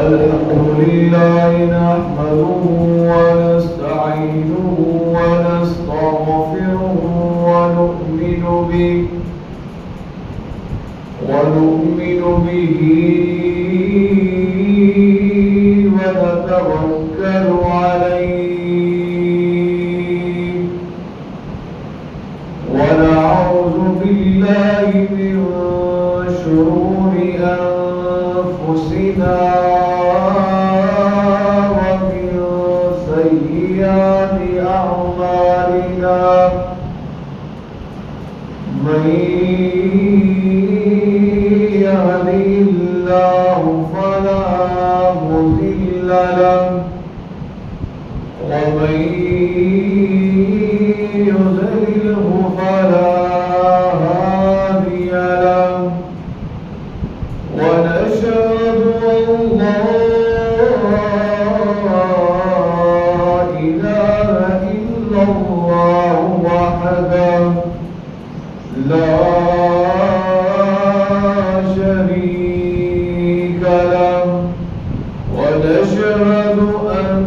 الحمد لله نحمده ونستعينه ونستغفره ونؤمن به ونتوكل عليه ونعوذ بالله من شرور أنفسنا ومن سيئات أعمالنا من يهده الله فلا مضل له ومن يضلله فلا هادي له ونشهد أن لا إله إلا الله وحده لا شريك له ونشهد أن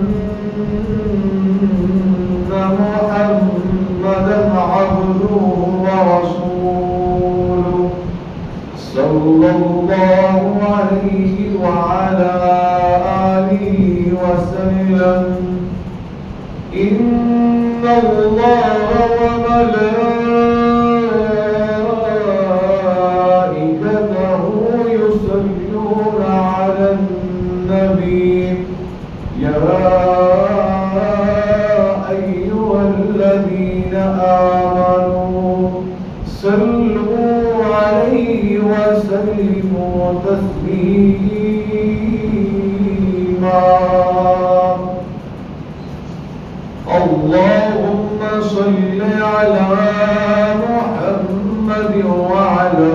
محمدا عبده ورسوله صلى الله عليه وعلى آله وسلم إن الله وملائكته يصلون على النبي يا أيها الذين آمنوا صلوا عليه وسلموا تسليما اللهم صل على محمد وعلى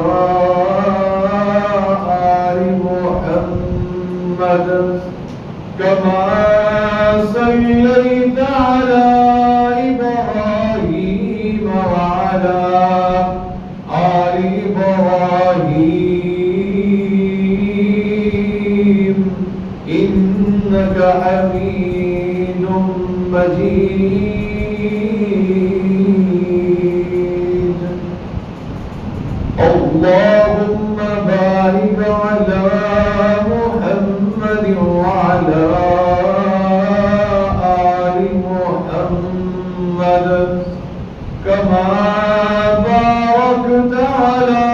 آل محمد كما صليت على إبراهيم وعلى آل إبراهيم إنك حميد مجيد اللهم بارك على محمد وعلى آل محمد كما باركت على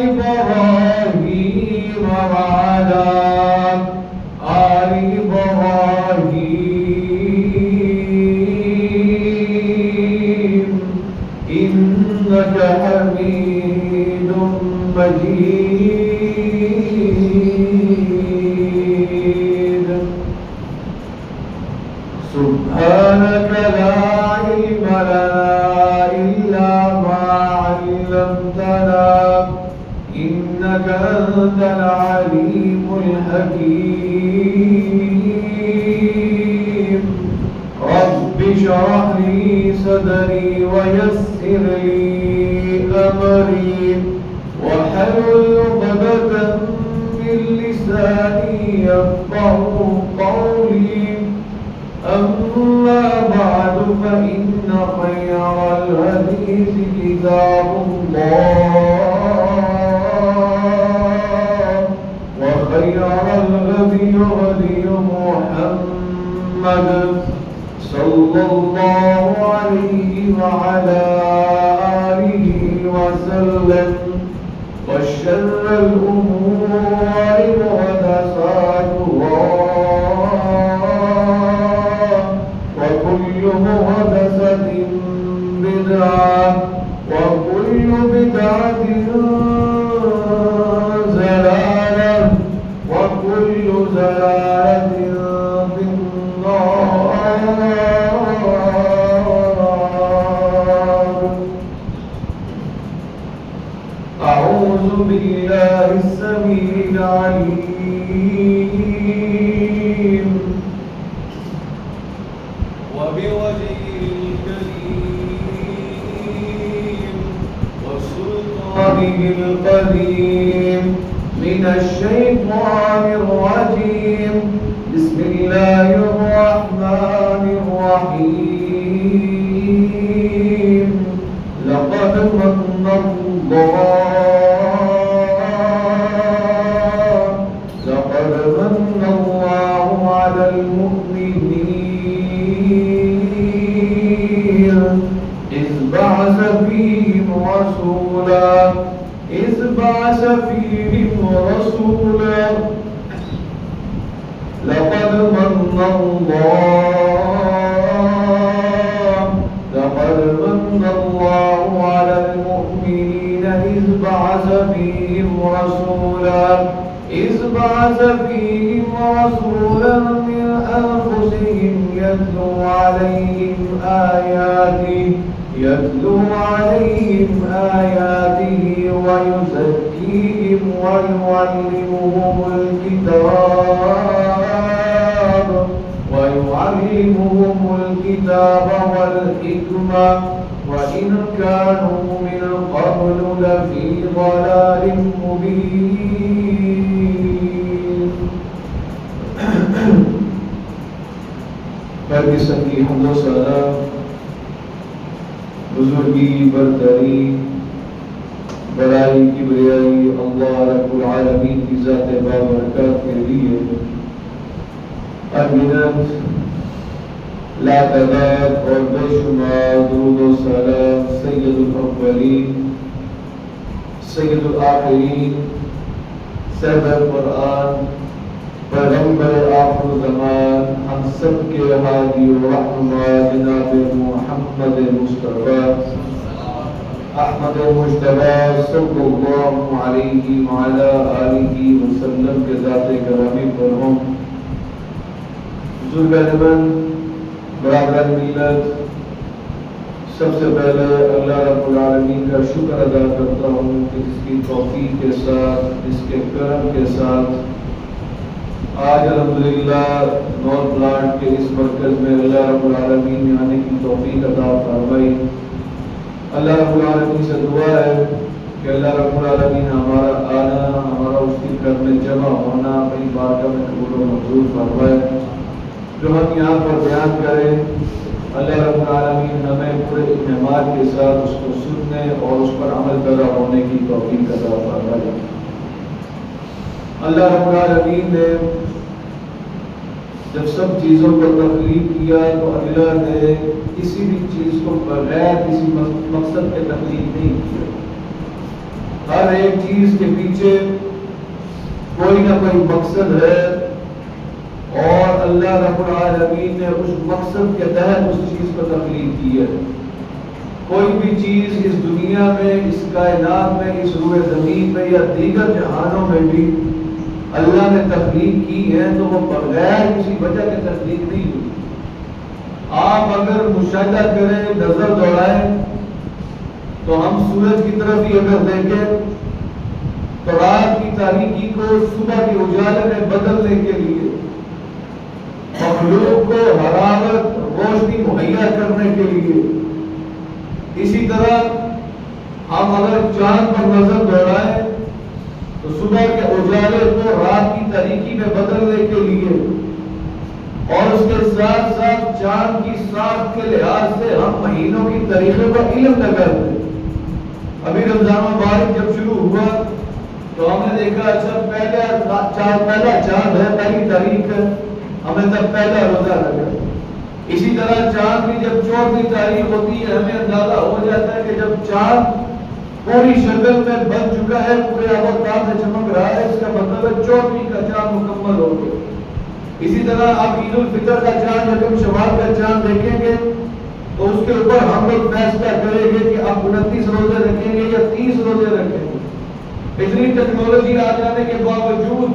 إبراهيم وعلى آل إبراهيم إنك حميد مجيد سبحانك لا علم لنا إلا ما علمتنا إنك أنت العليم الحكيم رب اشرح لي صدري ويسر لي أمري واحلل عقدة من لساني يفقهوا قولي أما بعد فإن خير الحديث كتاب الله وخير الهدي هدي محمد صلى الله عليه وعلى آله وسلم وشر الأمور محدثاتها وكل محدثة بدعة وكل بدعة ضلالة وكل ضلالة في النار أعوذ بالله السميع العليم وبوجهه الكريم وسلطانه القديم من الشيطان الرجيم بسم الله الرحمن الرحيم لقد من الله على المؤمنين إذ بعث فيهم رسولا لقد من الله على المؤمنين إذ بعث فيهم رسولا من أنفسهم يتلو عليهم آياته ويزكيهم ويعلمهم الكتاب والحكمة وإن كانوا من قبل لفي ضلال مبين. ہر قسم کی حمد و ثنا بزرگی برتری بڑائی کبریائی اللہ رب العالمین کی ذات بابرکات کے لیے امینت لا تعداد اور بے شمار درود و سلام سید الاولین سید الآخرین سرور قرآن پیغمبر آخر زمان ہم سب کے ہادی و رہنما جناب محمد مصطفیٰ احمد مجتبی صلی اللہ علیہ وعلی آلہ وسلم کے ذات گرامی پر ہوں. بزرگان برادران ملت، سب سے پہلے اللہ رب العالمین کا شکر ادا کرتا ہوں کہ اس کی توفیق کے ساتھ، اس کے کرم کے ساتھ آج الحمدللہ نور پلانٹ کے اس مرکز میں اللہ رب العالمین نے آنے کی توفیق عطا فرمائی. اللہ رب العالمین سے دعا ہے کہ اللہ رب العالمین ہمارا آنا، ہمارا اس کی گھر میں جمع ہونا اپنی بارگاہ میں قبول و منظور فرمائے. جو ہم یہاں پر بیان کریں اللہ رب العالمین ہمیں پورے اعتماد کے ساتھ اس کو سننے اور اس پر عمل پیرا ہونے کی توفیق عطا فرمائے. اللہ رب العالمین نے جب سب چیزوں کو تخلیق کیا تو اللہ نے کسی بھی چیز کو بغیر کسی مقصد کے تخلیق نہیں کیا. ہر ایک چیز کے پیچھے کوئی نہ کوئی مقصد ہے اور اللہ رب العالمین نے اس مقصد کے تحت اس چیز کو تخلیق کی ہے. کوئی بھی چیز اس دنیا میں، اس کائنات میں، اس روئے زمین میں یا دیگر جہانوں میں بھی اللہ نے تخلیق کی ہے تو وہ بغیر کسی وجہ کے تخلیق نہیں ہوئی. آپ اگر مشاہدہ کریں، نظر دوڑائیں تو ہم سورج کی طرف ہی اگر دیکھیں تو رات کی تاریکی کو صبح کے اجالے میں بدلنے کے لیے، مخلوق کو حرارت روشنی مہیا کرنے کے لیے، اسی طرح ہم اگر چاند پر نظر دوڑائیں تو صبح کے اجالے کو رات کی تاریکی میں بدلنے کے لیے اور اس کے ساتھ ساتھ چاند کی ساخت کے لحاظ سے ہم مہینوں کی تاریخوں کا علم لگاتے ہیں. ابھی رمضان مبارک جب شروع ہوا تو ہم نے دیکھا اچھا پہلا چاند ہے، پہلی تاریخ ہے، ہمیں تب پہلا روزہ رکھا. اسی طرح چاند کی جب 14ویں تاریخ ہوتی ہے ہمیں اندازہ ہو جاتا ہے کہ جب چاند پوری شکل میں بن چکا ہے، پورے آباداب سے چمک رہا ہے، اس کا مطلب ہے 14ویں کا چاند مکمل ہو گیا. اسی طرح آپ عید الفطر کا چاند یکم شوال کا چاند دیکھیں گے تو اس کے اوپر ہم لوگ فیصلہ کریں گے کہ آپ 29 روزے رکھیں گے یا 30 روزے رکھیں گے. اتنی ٹیکنالوجی آ جانے کے باوجود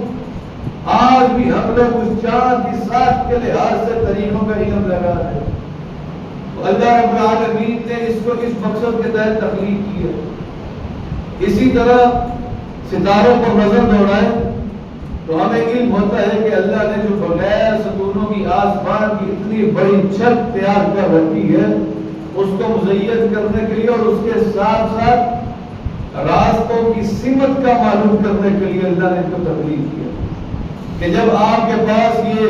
آج بھی ہم لوگ اس چاند کی ساخت کے لحاظ سے طریقوں کا علم لگا رہے ہیں. تو اللہ رب العالمین نے اس کو اس مقصد کے تحت تخلیق کی ہے. اسی طرح ستاروں پر نظر دوڑائیں تو ہمیں علم ہوتا ہے کہ اللہ نے جو بغیر ستونوں کی آسمان کی اتنی بڑی چھت تیار کر رکھی ہے اس کو مزین کرنے کے لیے اور اس کے ساتھ ساتھ راستوں کی سمت کا معلوم کرنے کے لیے اللہ نے ان کو تخلیق کیا کہ جب آپ کے پاس یہ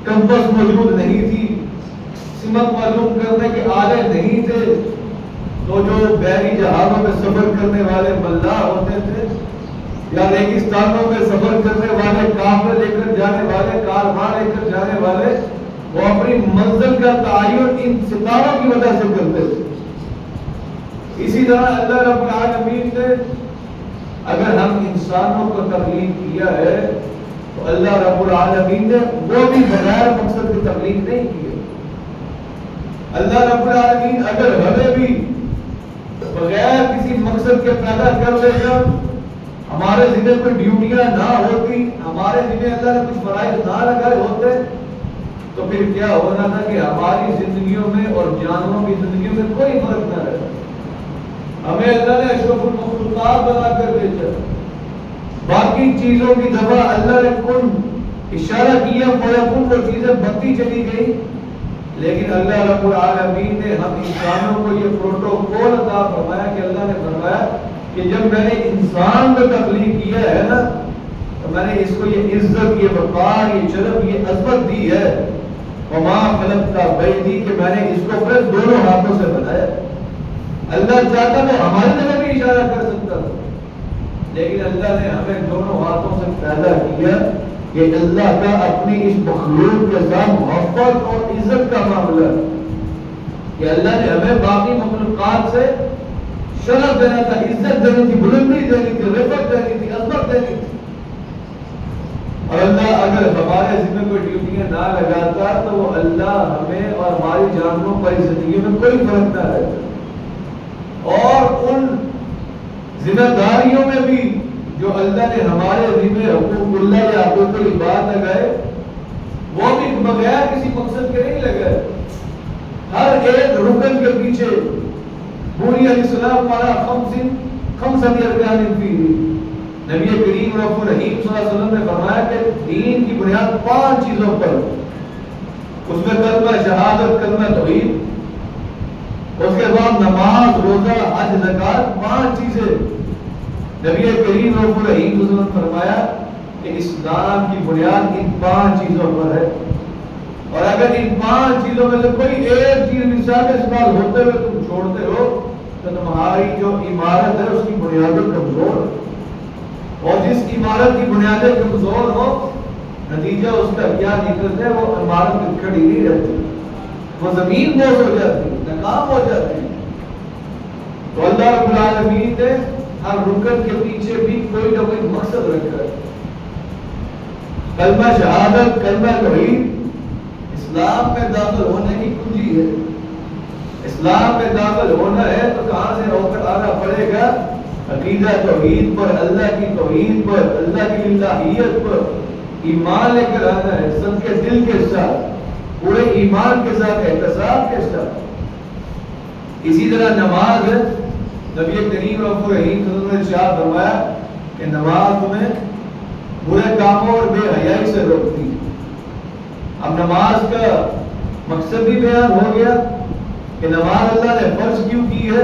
کمپس موجود نہیں تھی، سمت معلوم کرنے کے آلے نہیں تھے، تو جو بحری جہازوں میں سفر کرنے والے ملاح ہوتے تھے یا ریگستانوں میں سفر کرنے والے، کافر لے کر جانے والے، کارواں لے کر جانے والے، وہ اپنی منزل کا تعین ان ستاروں کی وجہ سے کرتے تھے۔ اسی طرح اللہ رب العالمین نے اگر ہم انسانوں کو تخلیق کیا ہے تو اللہ رب العالمین نے وہ بھی بغیر مقصد کی تخلیق نہیں کی ہے۔ اللہ رب العالمین اگر ہمیں بھی بغیر کسی مقصد کے پیدا کر لیتا، ہمارے ذمہ کوئی ڈیوٹیاں نہ ہوتی، ہمارے ذمہ اللہ نے کچھ فرائض نہ لگائے ہوتے، تو پھر کیا ہونا تھا کہ ہماری زندگیوں میں اور جانوروں کی زندگیوں میں کوئی فرق نہ رہتا۔ ہمیں اللہ نے اشرف المخلوقات بنا کر بھیجا، باقی چیزوں کی دفعہ اللہ نے کن اشارہ کیا، فیکون وہ چیزیں بنتی چلی گئی، لیکن اللہ رب العالمین نے ہم انسانوں کو یہ پروٹوکول عطا فرمایا کہ اللہ نے فرمایا کہ جب میں نے انسان کو تخلیق کیا ہے نا، تو میں نے اس کو یہ عزت، یہ وقار، یہ شرف، یہ عظمت دی ہے، وما خلقت بیدی، کہ میں نے اس کو پھر دونوں ہاتھوں سے بنایا۔ اللہ چاہتا تو ہماری طرف بھی اشارہ کر سکتا تھا، لیکن اللہ نے ہمیں دونوں ہاتھوں سے پیدا کیا کہ اللہ کا اپنی اس مخلوق کے ساتھ محبت اور عزت کا معاملہ ہے کہ اللہ نے ہمیں باقی مخلوقات سے شرف دینا تھا، عزت دینی تھی، بلندی دینی تھی، رفعت دینی تھی، عظمت دینی تھی۔ اور اللہ اگر ہمارے ذمہ کوئی ڈیوٹیاں نہ لگاتا تو وہ اللہ ہمیں اور ہماری جانوں پر زندگی میں کوئی فرق نہ رہتا، اور ان ذمہ داریوں میں بھی جو اللہ نے ہمارے ذمہ حقوق اللہ یا حقوق العباد لگائے، وہ بھی بغیر کسی مقصد کے نہیں لگائے۔ ہر ایک رکن کے پیچھے بنی الاسلام علی خمسۃ ارکان فیہ، نبی کریم رب الرحیم صلی اللہ علیہ وسلم نے فرمایا کہ دین کی بنیاد 5 چیزوں پر، اس میں کلمہ شہادت، کلمہ توحید، اس کے بعد نماز، روزہ، حج، زکات، 5 چیزیں۔ نبی کریم رب الرحیم صلی اللہ علیہ وسلم نے فرمایا کہ اسلام کی بنیاد ان 5 چیزوں پر ہے، اور اگر ان 5 چیزوں میں سے کوئی ایک چیز مثال استعمال ہوتے ہوئے تم چھوڑتے ہو تو تمہاری جو عمارت ہے اس کی بنیادیں کمزور ہے، اور جس عمارت کی بنیادیں کمزور ہو نتیجہ اس کا کیا نکلتا ہے، وہ عمارت کھڑی نہیں رہتی، وہ زمین بوجھ ہو جاتی ہے، ناکام ہو جاتی ہے۔ تو اللہ رب العالمین نے ہر رکن کے پیچھے بھی کوئی نہ کوئی مقصد رکھا ہے۔ کلمہ شہادت، کلمہ توحید اسلام میں داخل ہونے کی کنجی ہے۔ اسلام میں داخل ہونا ہے تو کہاں سے ہو کر آنا پڑے گا؟ عقیدہ توحید پر، اللہ کی توحید پر، اللہ کی الہیت پر ایمان لے کر آنا ہے، سب کے دل کے ساتھ، پورے ایمان کے ساتھ، احتساب کے ساتھ۔ اسی طرح نماز ہے، نبی کریم رب الرحیم صلی اللہ علیہ وسلم نے ارشاد فرمایا کہ نماز تمہیں برے کاموں اور بے حیائی سے روکتی ہے۔ اب نماز کا مقصد بھی بیان ہو گیا کہ نماز اللہ نے فرض کیوں کی ہے،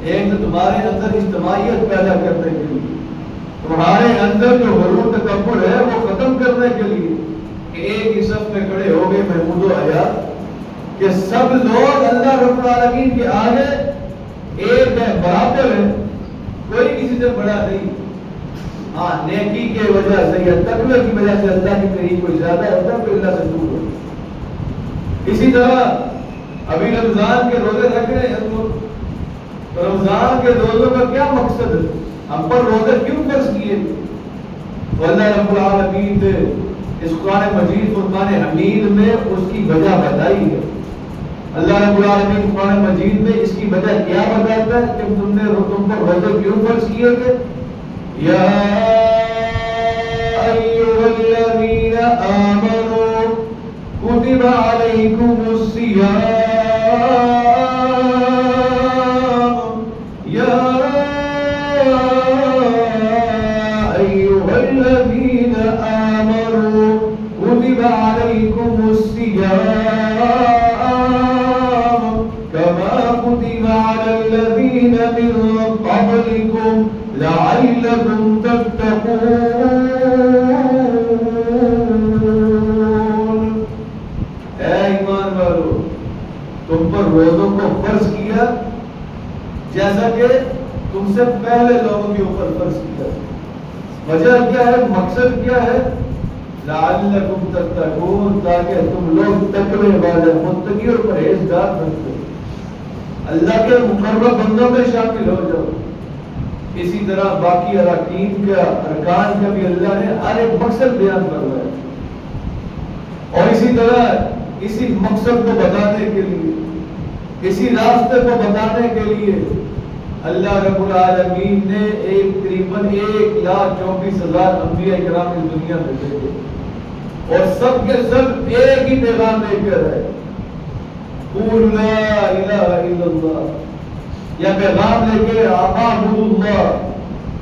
ایک تو تمہارے اندر اجتماعیت پیدا کرنے کے لیے، تمہارے اندر جو غرور تکبر ہے وہ ختم کرنے کے لیے کہ ایک ہی صف میں کھڑے ہو گئے محمود و حیا، کہ سب لوگ اللہ رب العالمین کے آگے ایک ہے، برابر ہے، کوئی کسی سے بڑا نہیں۔ ہاں نیکی کے وجہ سے یا تقوی کی وجہ سے اللہ کے قریب کوئی زیادہ ہوتا ہے، کوئی اللہ سے دور ہوتا ہے۔ اسی طرح ابھی رمضان کے روزے رکھ رہے ہیں، تو رمضان کے روزوں کا کیا مقصد ہے، ہم پر روزے کیوں فرض کیے؟ تو اللہ رب العالمین نے اس قرآن مجید فرقان حمید میں اس کی وجہ بتائی ہے۔ اللہ رب العالمین قرآن مجید میں اس کی وجہ کیا بتاتا ہے کہ تم پر روزے کیوں فرض کیے گئے؟ یا ایھا الذین آمنوا کتب علیکم الصیام، یا ایھا الذین آمنوا کتب علیکم الصیام كما كتب على الذين من قبلكم جیسا کہ تم سے پہلے لوگوں کے اوپر فرض کیا. وجہ کیا ہے, مقصد کیا ہے؟ لعلکم تتقون, تاکہ تم لوگ تقوی والے, متقی اور پرہیزگار بنتے, اللہ کے مقرب بندوں میں شامل ہو جاؤ. اسی طرح باقی اراکین کا, ارکان کا بھی اللہ نے ہر ایک مقصد بیان کروایا, اور اسی طرح اسی مقصد کو بتانے کے لیے, اسی راستے کو بتانے کے لیے اللہ رب العالمین نے تقریباً 1,24,000 انبیاء کرام اس دنیا میں بھیجے, اور سب کے سب ایک ہی پیغام لے کر آئے, قول لا الہ الا اللہ. یہ پیغام لے کے اعبدوا اللہ,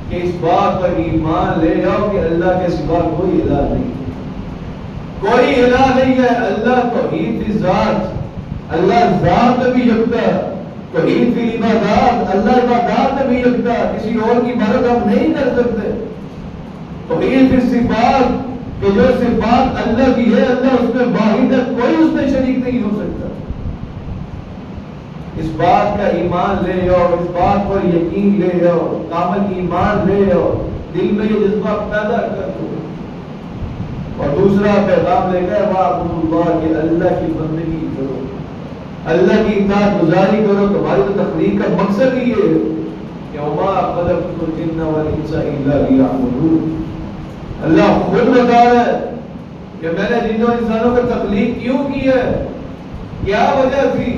کہ اس بات پر ایمان لے آؤ کہ اللہ کے سوا کوئی الہ نہیں, کوئی الہ نہیں ہے. اللہ توحید فی ذات, اللہ ذات میں بھی یکتا, توحید فی عبادات, اللہ عبادات میں بھی یکتا, کسی اور کی عبادت ہم نہیں کر سکتے. توحید فی صفات, کہ جو صفات اللہ کی ہے اللہ اس میں واحد ہے, کوئی اس میں شریک نہیں ہو سکتا. اس بات کا ایمان لے آؤ, اس بات پر یقین لے آؤ, کامل ایمان لے آؤ, دل میں یہ جذبہ پیدا کر دو. اور دوسرا پیغام لے کر وَاعْبُدُوا اللَّهَ, کہ اللہ کی بندگی کرو, اللہ کی اطاعت گزاری کرو. تمہاری تو تخلیق کا مقصد ہی ہے کہ وَمَا خَلَقْتُ الْجِنَّ وَالْإِنسَ إِلَّا لِيَعْبُدُونِ. اللہ خود بتا رہا ہے کہ میں نے جنوں انسانوں کو تخلیق کیوں کی ہے, کیا وجہ تھی؟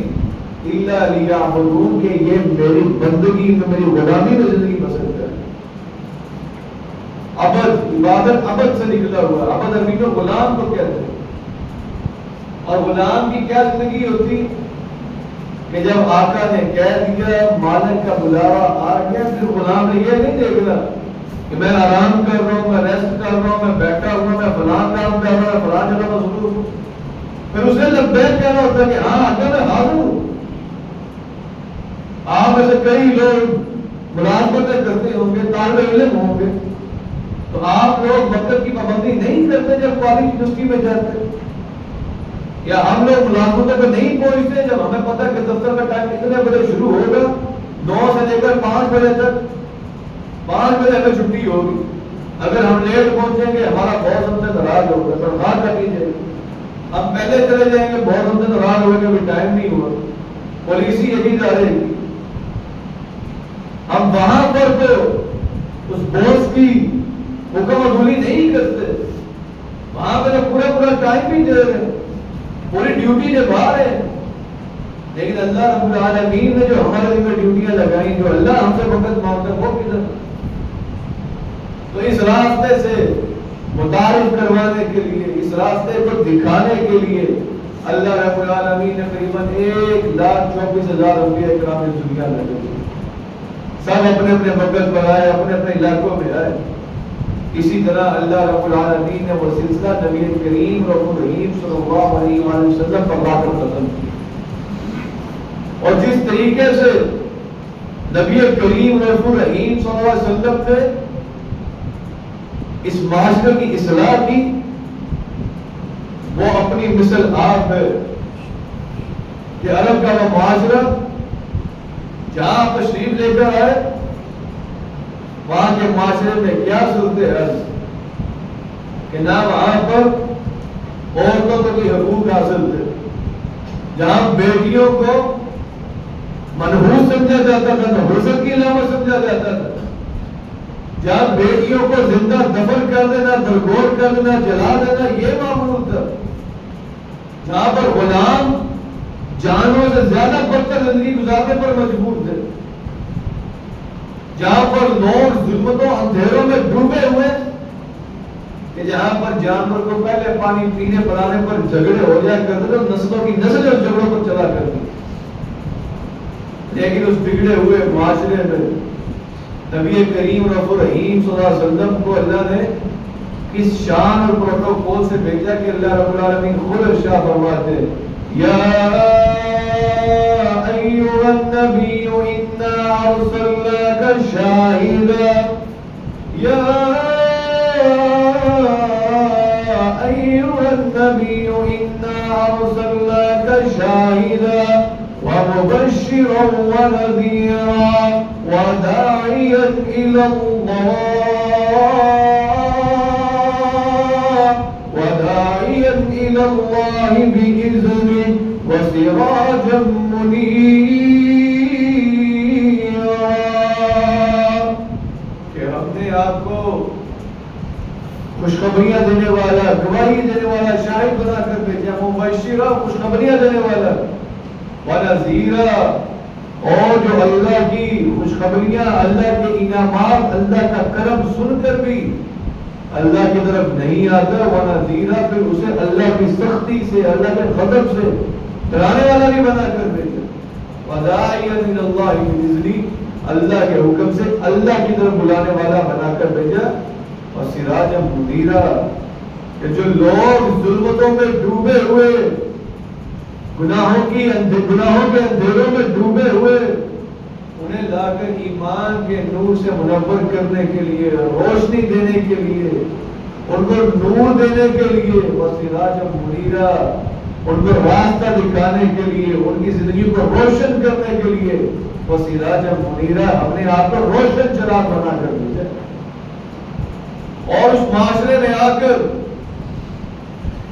اِلَّا لِيَعْبُدُونِ, کہ یہ میری بندگی میں, میری غلامی میں زندگی بسر کرے. عبد, عبادت عبد سے نکلا ہوا, عبد عربی میں غلام کو کہتے ہیں. اور غلام کی کیا زندگی ہوتی کہ جب آقا نے کہہ دیا, مالک کا بلاوا آ گیا, پھر غلام نے یہ نہیں دیکھنا کہ میں آرام کر رہا ہوں, میں ریسٹ کر رہا ہوں, میں بیٹھا ہوں, میں فلاں کام کر رہا ہوں, فلاں جگہ مصروف ہوں. پھر اسے لبیک کہنا ہوتا ہے کہ ہاں آقا میں حاضر ہوں. آپ میں سے کئی لوگ ملازمتیں کرتے ہوں گے, طالب علم ہوں گے, تو آپ لوگ وقت کی پابندی نہیں کرتے جب کالج یونیورسٹی میں جاتے, یا ہم لوگ ملازمتوں پہ نہیں پہنچتے جب ہمیں پتہ ہے کہ دفتر کا ٹائم کتنے بجے شروع ہوگا, 9 سے لے کر 5 بجے تک, 5 بجے ہمیں چھٹی ہوگی. اگر ہم لیٹ پہنچیں گے ہمارا باس ہم سے ناراض ہوگا, تنخواہ کٹی جائے گی. ہم پہلے چلے جائیں گے, باس ہم سے ناراض ہوگا کہ ابھی ٹائم نہیں ہوا, پالیسی یہی جا رہے گی. ہم وہاں پر تو اس باس کی حکم عملی نہیں کرتے, وہاں پہ پورا پورا ٹائم بھی دے رہے ہیں, پوری ڈیوٹی نبھا رہے ہیں. لیکن اللہ رب العالمین نے جو ہمارے دل میں ڈیوٹیاں لگائیں, جو اللہ ہم سے وقت مانگتا ہے, وہ کدھر؟ تو اس راستے سے متعارف کروانے کے لیے, اس راستے کو دکھانے کے لیے اللہ رب العالمین نے تقریباً 1,24,000 انبیاء کرام اس دنیا میں بھیجے. سب اپنے اپنے وقت پر آئے, اپنے اپنے علاقوں میں آئے. اسی طرح اللہ رب العالمین نے وہ سلسلہ نبی کریم رسول رحیم صلی اللہ علیہ وآلہ وسلم پر لا کر ختم کیا. اور جس طریقے سے نبی کریم رسول رحیم صلی اللہ علیہ وسلم نے اس معاشرے کی اصلاح کی, وہ اپنی مثل آپ ہے کہ عرب کا وہ معاشرہ جہاں تشریف لے کر آئے, وہاں کے معاشرے میں کیا صورت حال کہ نہ وہاں پر عورتوں کو کوئی حقوق حاصل تھے, جہاں بیٹیوں کو منحوس سمجھا جاتا تھا, نحوست کی علامت سمجھا جاتا تھا, جہاں بیٹیوں کو زندہ دفن کر دینا, درگور کر دینا, جلا دینا یہ معمول تھا, جہاں پر غلام جانوں سے زیادہ بدتر زندگی گزارنے پر مجبور تھے, جہاں پر لوگ ظلمتوں اندھیروں میں ڈوبے ہوئے کہ جہاں پر جانور کو پہلے پانی پینے پلانے پر جھگڑے ہو جایا کرتے تھے, نسلوں کی نسلیں اس جھگڑوں پر چلا کرتی. لیکن اس بگڑے ہوئے معاشرے میں نبی کریم رسول رحیم صلی اللہ علیہ وسلم کو اللہ نے کس شان اور پروٹوکول سے بھیجا کہ اللہ رب العالمین خود ارشاد فرماتے ہیں, یا ایھا النبی انا ارسلناک شاہدا, یا ایھا النبی انا ارسلناک شاہدا مبشرا ونذيرا وداعيا إلى الله بإذنه وسراجا منيرا. کہ ہم نے آپ کو خوشخبریاں دینے والا، گواہی دینے والا، شاہد بنا کر بھیجا. مبشرا خوشخبریاں دینے والا، ونذیرا اور جو اللہ کی خوشخبریاں، اللہ کے انعامات، اللہ کا کرم سن کر بھی اللہ کی طرف نہیں آتا، ونذیرا پھر اسے اللہ کی سختی سے، اللہ کے غضب سے ڈرانے والا بھی بنا کر بھیجا. وداعیا الی اللہ بإذنہ اللہ کے حکم سے اللہ کی طرف بلانے والا بنا کر بھیجا. اور سراجا منیرا کہ جو لوگ ظلمتوں میں ڈوبے ہوئے، گناہوں کے اندھیروں میں ڈوبے ہوئے، انہیں لا کر ایمان کے نور سے منور کرنے کے لیے، روشنی دینے کے لیے، ان کو نور دینے کے لیے، وسراجا منیرا ان کو راستہ دکھانے کے لیے، ان کی زندگی کو روشن کرنے کے لیے، وسراجا منیرا ہم نے آپ کو روشن چراغ بنا کر بھیجا. اور اس معاشرے میں آ کر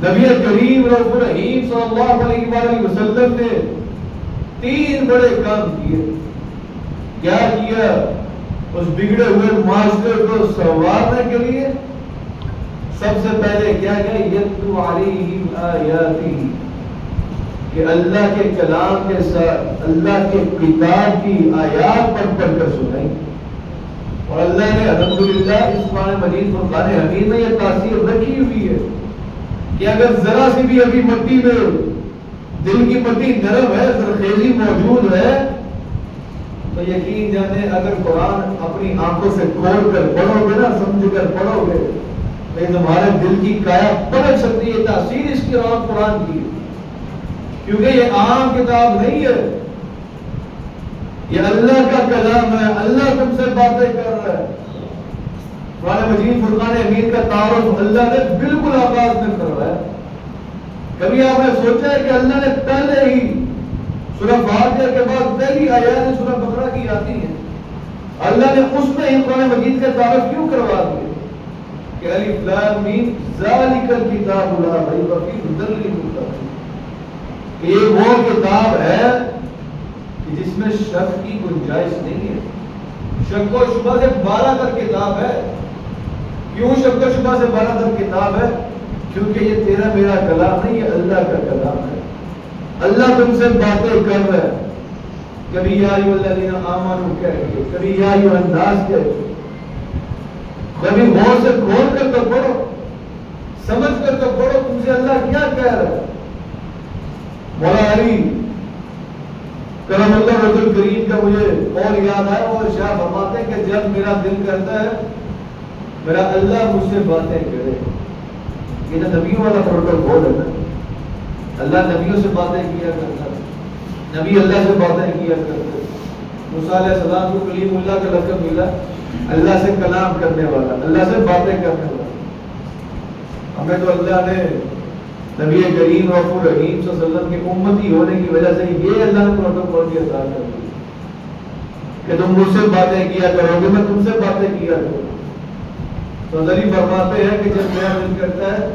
نبی کریم رسول رحیم صلی اللہ علیہ وآلہ وسلم نے 3 بڑے کام کیے. کیا کیا؟ اس بگڑے ہوئے معاشرے کو سنوارنے کے لیے سب سے پہلے کیا کیا؟ یتلو علیہم آیاتہ کہ اللہ کے کلام کے ساتھ اللہ کے کتاب کی آیات پڑھ کر سنائیں. اور اللہ نے الحمدللہ اس قرآن مجید فرقان حمید میں یہ تاثیر رکھی ہوئی ہے کہ اگر ذرا سی بھی ابھی مٹی میں دل کی مٹی نرم ہے، زرخیزی موجود ہے، تو یقین جانے اگر قرآن اپنی آنکھوں سے کھول کر پڑھو گے نا، سمجھ کر پڑھو گے، تو یہ تمہارے دل کی کایا پلٹ سکتی ہے. تاثیر اس کی قرآن کی، کیونکہ یہ عام کتاب نہیں ہے، یہ اللہ کا کلام ہے. اللہ تم سے باتیں کر رہا ہے. قرآن مجید فرقان حمید کا تعارف اللہ نے بالکل آغاز میں کروایا. کبھی آپ نے سوچا ہے کہ اللہ نے پہلے ہی سورہ فاتحہ کے بعد پہلی آیات سورہ بقرہ کی آتی ہیں، اللہ نے اس میں ہی قرآن مجید کا تعارف کیوں کروا دیا کہ الف لام میم ذالک الکتاب لا ریب فیہ ھدی للمتقین. یہ وہ کتاب ہے جس میں شک کی گنجائش نہیں ہے. شک و شبہ سے بالا تر کتاب ہے. کیوں شک و شبہ سے بالا تر کتاب ہے؟ کیونکہ یہ تیرا میرا کلام نہیں، یہ اللہ کا کلام ہے. اللہ تم سے باتیں کر رہا ہے. کبھی یا ایھا الذین آمنوا کہہ کے، کبھی یا ایھا الناس کہہ کے، کبھی غور سے کھول کر تو پڑھو، سمجھ کر تو پڑھو تم سے اللہ کیا کہہ رہا ہے. مولا علی کرم اللہ وجہ کریم کا مجھے قول یاد ہے، وہ شاہ فرماتے ہیں کہ جب میرا دل کرتا ہے میرا اللہ مجھ سے باتیں کرے. یہ تو نبیوں والا پروٹوکول ہے نا. اللہ نبیوں سے باتیں کیا کرتا ہے، نبی اللہ سے باتیں کیا کرتے. موسیٰ علیہ السلام کو کلیم اللہ کا لقب ملا، اللہ سے کلام کرنے والا، اللہ سے باتیں کرنے والا. ہمیں تو اللہ نے نبی کریم رسول رحیم صلی اللہ علیہ وسلم کی امتی ہونے کی وجہ سے یہ اللہ نے پروٹوکول کی عطا کر دی کہ تم مجھ سے باتیں کیا کرو گے، میں تم سے باتیں کیا کروں. تو حضرت فرماتے ہیں کہ جب میرا دل کرتا ہے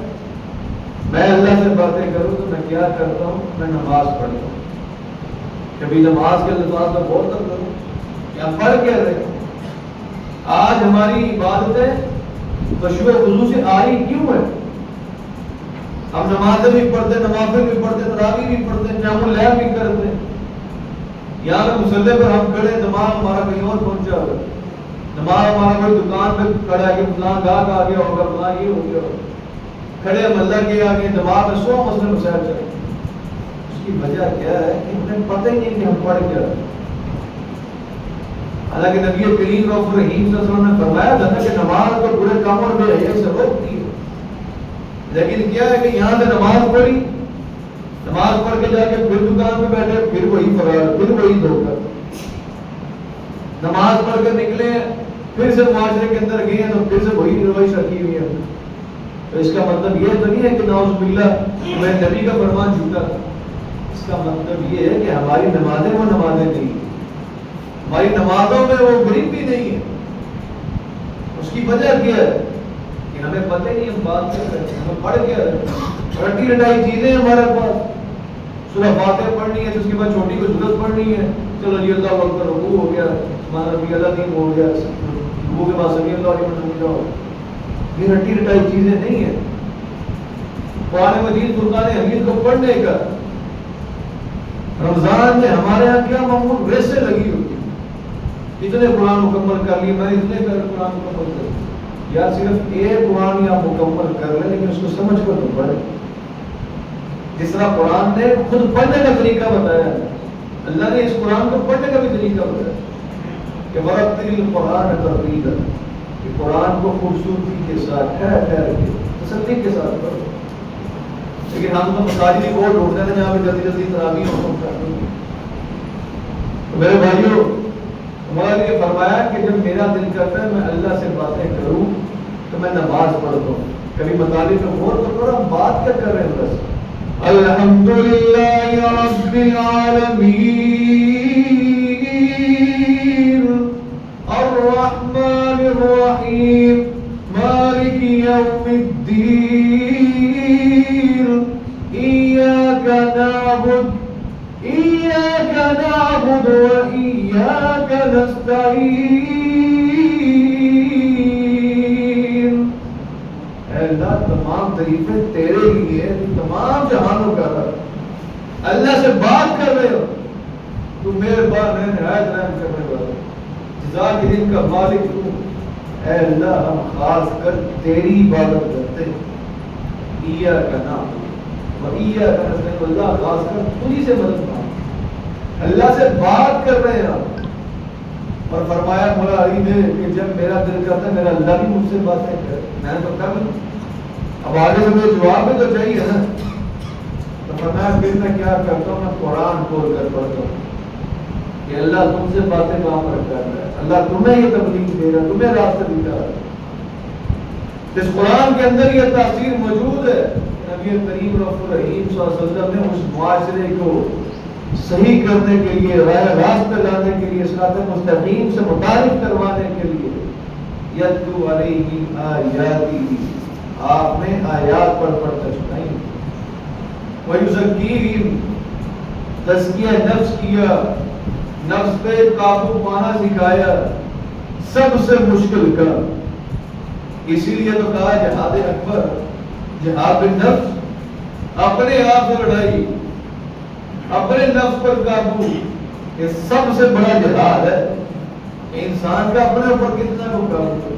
میں اللہ سے باتیں کروں تو میں کیا کرتا ہوں؟ میں نماز پڑھتا ہوں. کبھی نماز کے الفاظ میں بہت تک کروں کیا پڑھ کیا رہے. آج ہماری عبادتیں خشوع و خضوع سے آئی کیوں ہے؟ ہم نمازیں بھی پڑھتے، نوافل بھی پڑھتے، تراویح بھی پڑھتے، قیام اللیل بھی کرتے. یہاں پہ مصلی پر ہم کھڑے، دماغ ہمارا کہیں اور پہنچا ہوا، دماغ ہمارا کوئی دکان پہ کھڑا ہے کہ فلاں گاہک آ گیا ہوگا، فلاں یہ ہو گیا ہوگا. کھڑے ہم اللہ کے آگے، دماغ میں 100 مسئلے مسائل چلے. اس کی وجہ کیا ہے کہ ہمیں پتہ ہی نہیں کہ ہم پڑھ کیا رہے. حالانکہ نبی کریم رسول رحیم صلی اللہ علیہ وسلم نے فرمایا تھا کہ نماز کو برے کاموں اور بے حیائی سے روکتی ہے. لیکن کیا ہے کہ یہاں سے نماز پڑھی، نماز پڑھ کے جا کے پھر دکان پہ بیٹھے، پھر وہی فرار، پھر وہی دھوکہ. نماز پڑھ کر نکلے، پھر سے معاشرے کے اندر گئے تو پھر سے وہی روش رکھی ہوئی ہے. تو اس کا مطلب یہ تو نہیں ہے کہ نعوذ باللہ میں نبی کا فرمان جھوٹا تھا. اس کا مطلب یہ ہے کہ ہماری نمازیں وہ نمازیں نہیں ہیں، ہماری نمازوں میں وہ غریبی نہیں ہے۔ اس کی وجہ کیا ہے کہ ہمیں پتہ نہیں ہم بات کیا کرتے ہیں، ہمیں پڑھ کیا رٹی رٹائی چیزیں ہمارے پاس، سورہ فاتحہ پڑھنی ہے تو اس کے بعد چھوٹی کو ضرورت پڑھنی ہے، چلو جی اللہ اکبر رکوع ہو گیا، سبحان ربی العظیم ہو گیا، رکوع کے بعد سمیع اللہ لمن حمدہ۔ یہ رٹی رٹائی چیزیں نہیں ہیں۔ قرآن مجید فرقان حمید کو پڑھنے کا رمضان میں ہمارے یہاں کیا معمول ویسے لگی ہوتی ہے، اتنے قرآن مکمل کر لیے، میں نے اتنے قرآن مکمل کر لیے۔ یا صرف ایک قرآن یا مکمل کر لیں لیکن اس کو سمجھ کر تو پڑھیں، جس طرح قرآن نے خود پڑھنے کا طریقہ بتایا ہے۔ اللہ نے اس قرآن کو پڑھنے کا بھی طریقہ بتایا کہ وَرَتِّلِ الْقُرْآنَ تَرْتِيلًا، کہ قرآن کو خوبصورتی کے ساتھ ٹھہر ٹھہر کے تسلی کے ساتھ پڑھو۔ لیکن ہم تو مساجد ہی بہت ڈھونڈتے ہیں جہاں پہ جلدی جلدی تراویح ہو جاتی ہے۔ میرے بھائیوں، ہمارے لیے فرمایا کہ جب میرا دل کرتا ہے میں اللہ سے باتیں کروں تو میں نماز پڑھتا ہوں۔ کبھی مطالب میں غور تو کرو، ہم بات کیا کر رہے ہیں بس۔ الحمدللہ رب العالمین الرحمن الرحیم مالک یوم الدین ایاک نعبد وإياك نستعين۔ اے اللہ تمام تعریفیں تیرے لیے، تمام جہانوں کا رب، اللہ سے بات کر رہے ہو، تو مہربان ہے، نہایت رحم کرنے والا، جزا کے دن کا مالک تو۔ اے اللہ ہم خاص کر تیری عبادت کرتے ہیں، ایاک نعبد وإیاک نستعین، اللہ خاص کر تجھی سے مدد مانگتے، اللہ سے بات کر رہے ہیں۔ اور فرمایا مولا علی نے کہ جب میرا دل کرتا ہے میرا اللہ بھی مجھ سے باتیں کرے، میں نے تو کر لی، اب آگے سے مجھے جواب بھی تو چاہیے نا۔ تو فرمایا پھر میں کیا کرتا ہوں، میں قرآن کھول کر پڑھتا ہوں کہ اللہ تم سے باتیں کہاں پر کر رہا ہے، اللہ تمہیں یہ تبلیغ دے رہا ہے، تمہیں راستہ دکھا رہا ہے۔ اس قرآن کے اندر یہ تاثیر موجود ہے۔ نبی کریم رسول رحیم صلی اللہ علیہ وسلم نے اس معاشرے کو صحیح کرنے کے لیے، راہ راست پہ لانے کے لیے، صراط مستقیم سے متعارف کروانے کے لیے یتلو علیہم آیاتہ، آپ نے آیات پڑھ پڑھ کر سنائی، ویزکیہم، تزکیہ نفس کیا، نفس پہ قابو پانا سکھایا، سب سے مشکل کام، اسی لیے تو کہا جہاد اکبر، جہاد بالنفس، اپنے آپ سے لڑائی، اپنے نفس پر قابو، یہ سب سے بڑا جہاد ہے۔ انسان کا اپنے اوپر کتنا کو قابو ہے،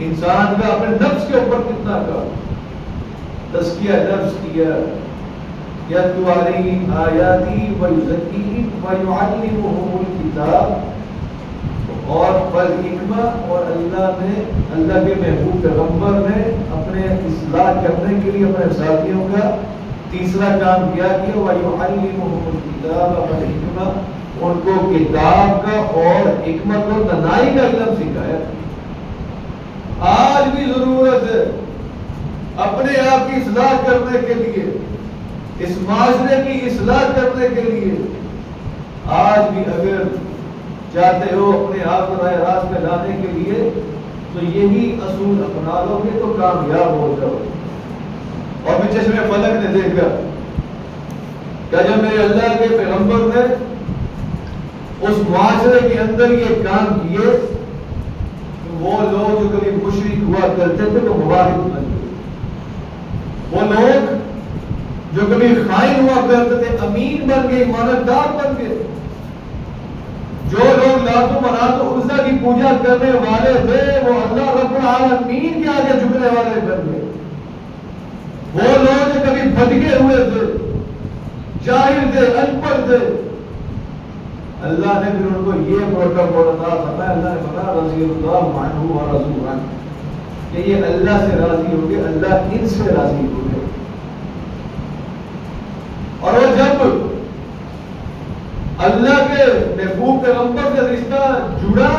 انسان کا اپنے نفس کے اوپر کتنا قابو، تزکیہ نفس کیا، یتلو علیہم آیاتہ ویزکیہم ویعلمہم الکتاب اور والحکمہ، اور اللہ نے، اللہ کے محبوب پیغمبر نے اپنے اصلاح کرنے کے لیے اپنے ساتھیوں کا تیسرا کام کیا کہ وَيُعَلِّمُهُمُ الْكِتَابَ وَالْحِکْمَةَ، ان کو کتاب کا اور حکمت و دانائی کا علم سکھایا۔ آج بھی ضرورت ہے اپنے آپ کی اصلاح کرنے کے لیے، اس معاشرے کی اصلاح کرنے کے لیے، آج بھی اگر چاہتے ہو اپنے آپ کو راہ راست پہ لانے کے لیے تو یہی اصول اپنا لو گے تو کامیاب ہو جاؤ۔ اور بھی چشم فلک نے دیکھا کہ جب میرے اللہ کے پیغمبر نے اس معاشرے کے اندر یہ کام کیے تو وہ لوگ جو کبھی مشرک ہوا کرتے تھے تو مواحد بن گئے، وہ لوگ جو کبھی خائن ہوا کرتے تھے امین بن گئے، ایماندار بن گئے، جو لوگ لات و منات و عزا کی پوجا کرنے والے تھے وہ اللہ رب العالمین کے آگے جھکنے والے بن گئے، وہ لوگ جو کبھی بھٹکے ہوئے تھے، جاہل تھے، ان پڑھ تھے، اللہ نے پھر ان کو یہ پروٹوکول عطا فرمایا، اللہ نے فرمایا رضی اللہ عنہ ورضوا عنہ، کہ یہ اللہ سے راضی ہو گئے، اللہ ان سے راضی ہو گئے۔ اور وہ جب اللہ کے محبوب پیغمبر سے رشتہ جڑا،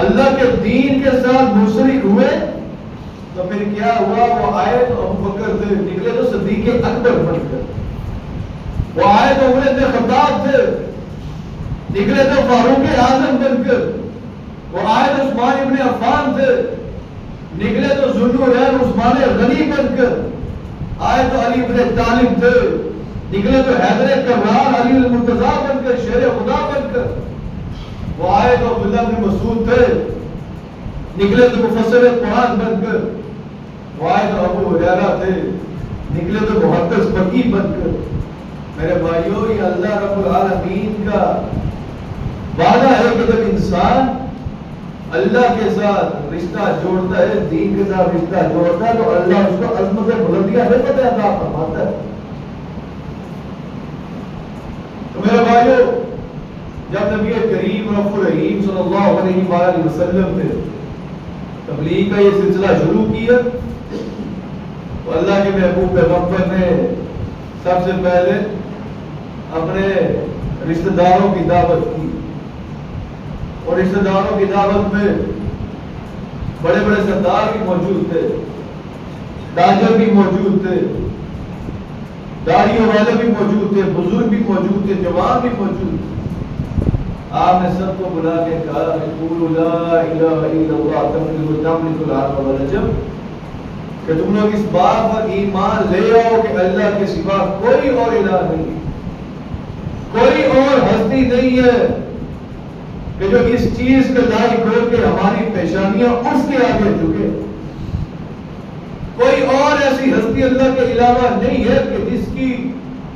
اللہ کے دین کے ساتھ منسلک ہوئے، تو پھر کیا ہوا، وہ آئے تو ابو بکر سے نکلے تو صدیق اکبر بن کر، وہ آئے تو عمر بن خطاب تھے، نکلے تو فاروق اعظم بن کر، وہ آئے تو عثمان ابن عفان تھے، نکلے تو ذوالنورین عثمان غنی بن کر، آئے تو علی بن طالب تھے، نکلے تو حیدر کرار علی المرتضیٰ بن کر، شیر خدا بن کر، وہ آئے تو عبداللہ بن مسعود تھے، نکلے تو مفسر قرآن بن کر، وہ آئے تو ابو ہریرہ تھے، نکلے تو محدث فقیہ بن کر۔ میرے بھائیوں، یہ اللہ رب العالمین کا وعدہ ہے کہ جب انسان اللہ کے ساتھ رشتہ جوڑتا ہے، دین کے ساتھ رشتہ جوڑتا ہے، تو اللہ اس کو عظمت بلندیاں عطا فرماتا ہے۔ تو میرے بھائیوں، جب نبی کریم رب الرحیم صلی اللہ علیہ وآلہ وسلم نے تبلیغ کا یہ سلسلہ شروع کیا، تو اللہ کے محبوب پیغمبر نے سب سے پہلے اپنے رشتہ داروں کی دعوت کی، اور رشتہ داروں کی دعوت میں بڑے بڑے سردار بھی موجود تھے، تاجر بھی موجود تھے، داڑھیوں والے بھی موجود تھے، بزرگ بھی موجود تھے، جوان بھی موجود تھے۔ آپ نے سب کو بلا کے کہا کہ قولوا لا الہ الا اللہ تملک الارض والعجم، کہ تم لوگ اس بات پر ایمان لے آؤ کہ اللہ کے سوا کوئی اور الہ نہیں، کوئی اور ہستی نہیں ہے کہ جو اس چیز کے لائق ہو کہ ہماری پیشانیاں اس کے آگے جھکے۔ کوئی اور ایسی ہستی اللہ کے علاوہ نہیں ہے کہ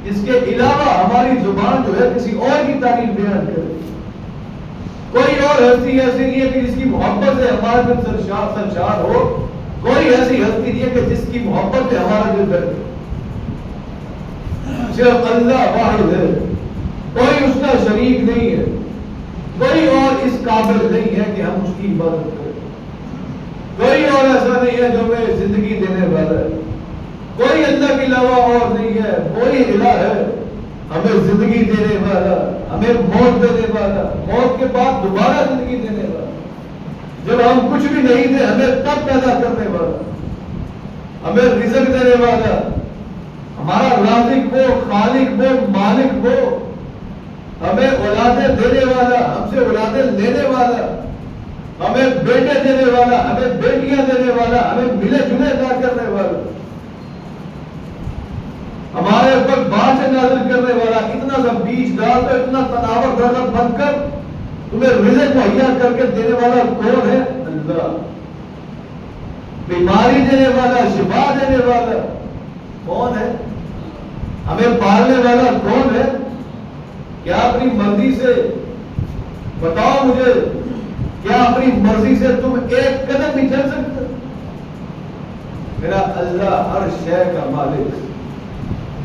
جس کے علاوہ ہماری زبان جو ہے کسی اور کی تعریف بیان کرے۔ کوئی اور ہستی ایسی نہیں ہے کہ جس کی محبت سے ہمارا دل سرشار ہو، کوئی ایسی ہستی نہیں ہے کہ جس کی محبت سے ہمارا دل درد۔ صرف اللہ واحد ہے، کوئی اس کا شریک نہیں ہے، کوئی اور اس قابل نہیں ہے کہ ہم اس کی عبادت کریں۔ کوئی اور ایسا نہیں ہے جو ہمیں زندگی دینے والا ہے، کوئی اللہ کے علاوہ اور نہیں ہے، کوئی الہ ہے ہمیں زندگی دینے والا، ہمیں موت دینے والا، موت کے بعد دوبارہ زندگی دینے والا، جب ہم کچھ بھی نہیں تھے ہمیں تب پیدا کرنے والا، ہمیں رزق دینے والا، ہمارا رازق وہ، خالق وہ، مالک وہ، ہمیں اولادیں دینے والا، ہم سے اولادیں لینے والا، ہمیں بیٹے دینے والا، ہمیں بیٹیاں دینے والا، ہمیں ملے جلے عطا کرنے والا، ہمارے اوپر بارشیں نازل کرنے والا، اتنا سا بیج ڈال کر، اتنا تناور درخت بن کر تمہیں رزق مہیا کر کے دینے والا کون ہے؟ اللہ۔ بیماری دینے والا، شفا دینے والا کون ہے؟ ہمیں پالنے والا کون ہے؟ کیا اپنی مرضی سے بتاؤ مجھے، کیا اپنی مرضی سے تم ایک قدم بھی چل سکتے؟ میرا اللہ ہر شے کا مالک،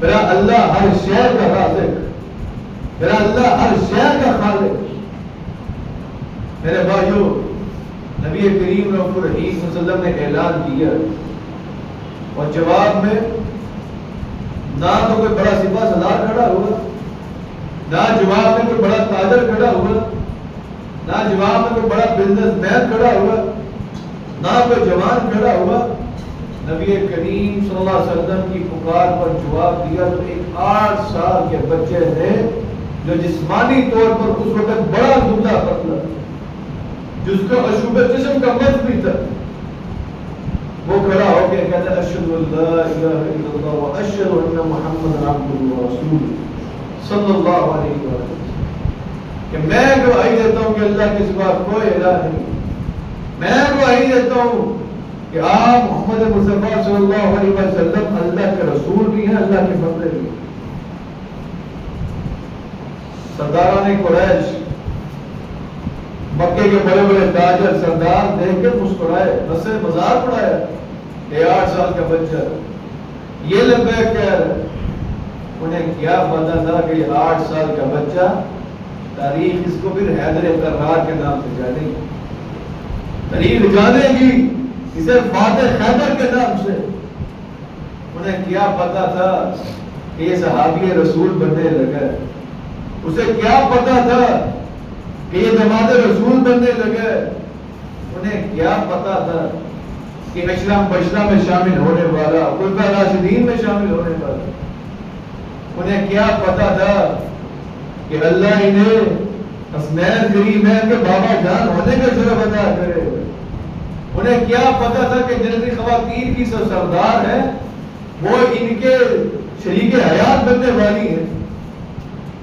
میرا اللہ ہر شے کا رازق، میرا اللہ ہر شے کا خالق۔ میرے بھائیوں، نبی کریم رب الرحیم صلی اللہ علیہ وسلم نے اعلان کیا، اور جواب میں نہ تو کوئی بڑا سپاہ سالار کھڑا ہوا، نہ جواب میں کوئی بڑا تاجر کھڑا ہوا، نہ جواب میں کوئی بڑا بزنس مین کھڑا ہوا، نہ کوئی جوان کھڑا ہوا۔ نبی کریم صلی اللہ علیہ وسلم کی پکار پر جواب دیا تو ایک 8 سال کے بچے نے، جو جسمانی طور پر اس وقت بڑا دبلا پتلا، جس کو اشوب جسم کا مرض بھی تھا، وہ کھڑا ہو کے کہتا ہے اشہد ان لا الہ الا اللہ واشہد ان محمد عبدہ ورسولہ صلی اللہ علیہ وسلم، کہ میں گواہی دیتا ہوں کہ اللہ کے سوا کوئی الہ نہیں، میں گواہی دیتا ہوں کہ آپ محمد مصطفیٰ صلی اللہ علیہ وسلم اللہ کے رسول بھی ہیں، اللہ کے بندے بھی ہیں۔ سرداران قریش، مکے کے بڑے بڑے تاجر سردار دیکھ کے مسکرائے، ہنسے، مذاق اڑایا کہ 8 سال کا بچہ یہ لبیک کہہ رہا۔ انہیں کیا پتا تھا کہ یہ 8 سال کا بچہ تاریخ اس کو پھر حیدر کرار کے نام سے جانے گی، تاریخ جانے گی اسے فاتح خیبر کے نام سے۔ انہیں کیا پتا تھا کہ یہ صحابی رسول بننے لگا، اسے کیا پتا تھا کہ یہ جماعت رسول بننے لگے، انہیں کیا پتا تھا کہ اشرا مبشرہ میں شامل ہونے والا، خلفائے راشدین میں شامل ہونے والا۔ انہیں کیا پتا تھا کہ اللہ انہیں حسنین کریمین کے بابا جان ہونے کا شرف عطا کرے؟ انہیں کیا پتا تھا کہ جنتی خواتین کی سردار ہے وہ ان کے شریک حیات بننے والی ہے؟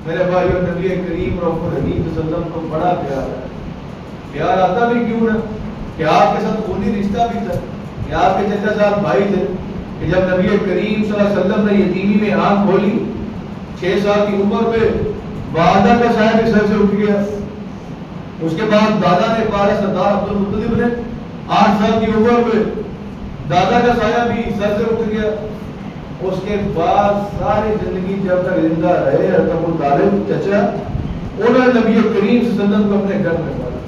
میرے بھائیو، نبی کریم رب العالمین صلی اللہ علیہ وسلم کو بڑا پیار ہے. پیار آتا بھی کیوں نہ کہ آپ کے ساتھ خونی رشتہ بھی تھا، کہ آپ کے چچا صاحب بھائی تھے، کہ جب نبی کریم صلی اللہ علیہ وسلم نے یتیمی میں آنکھ کھولی 6 سال کی عمر میں والدہ کا سایہ بھی سر سے اٹھ گیا. اس کے بعد دادا نے پارا سردار عبد المطلب نے 8 سال کی عمر میں دادا کا سایہ بھی سر سے اٹھ گیا. اس کے بعد ساری زندگی جب تک زندہ رہے حضرت ابو طالب چچا، انہوں نے نبی کریم صلی اللہ علیہ وسلم کو اپنے گھر میں پالا،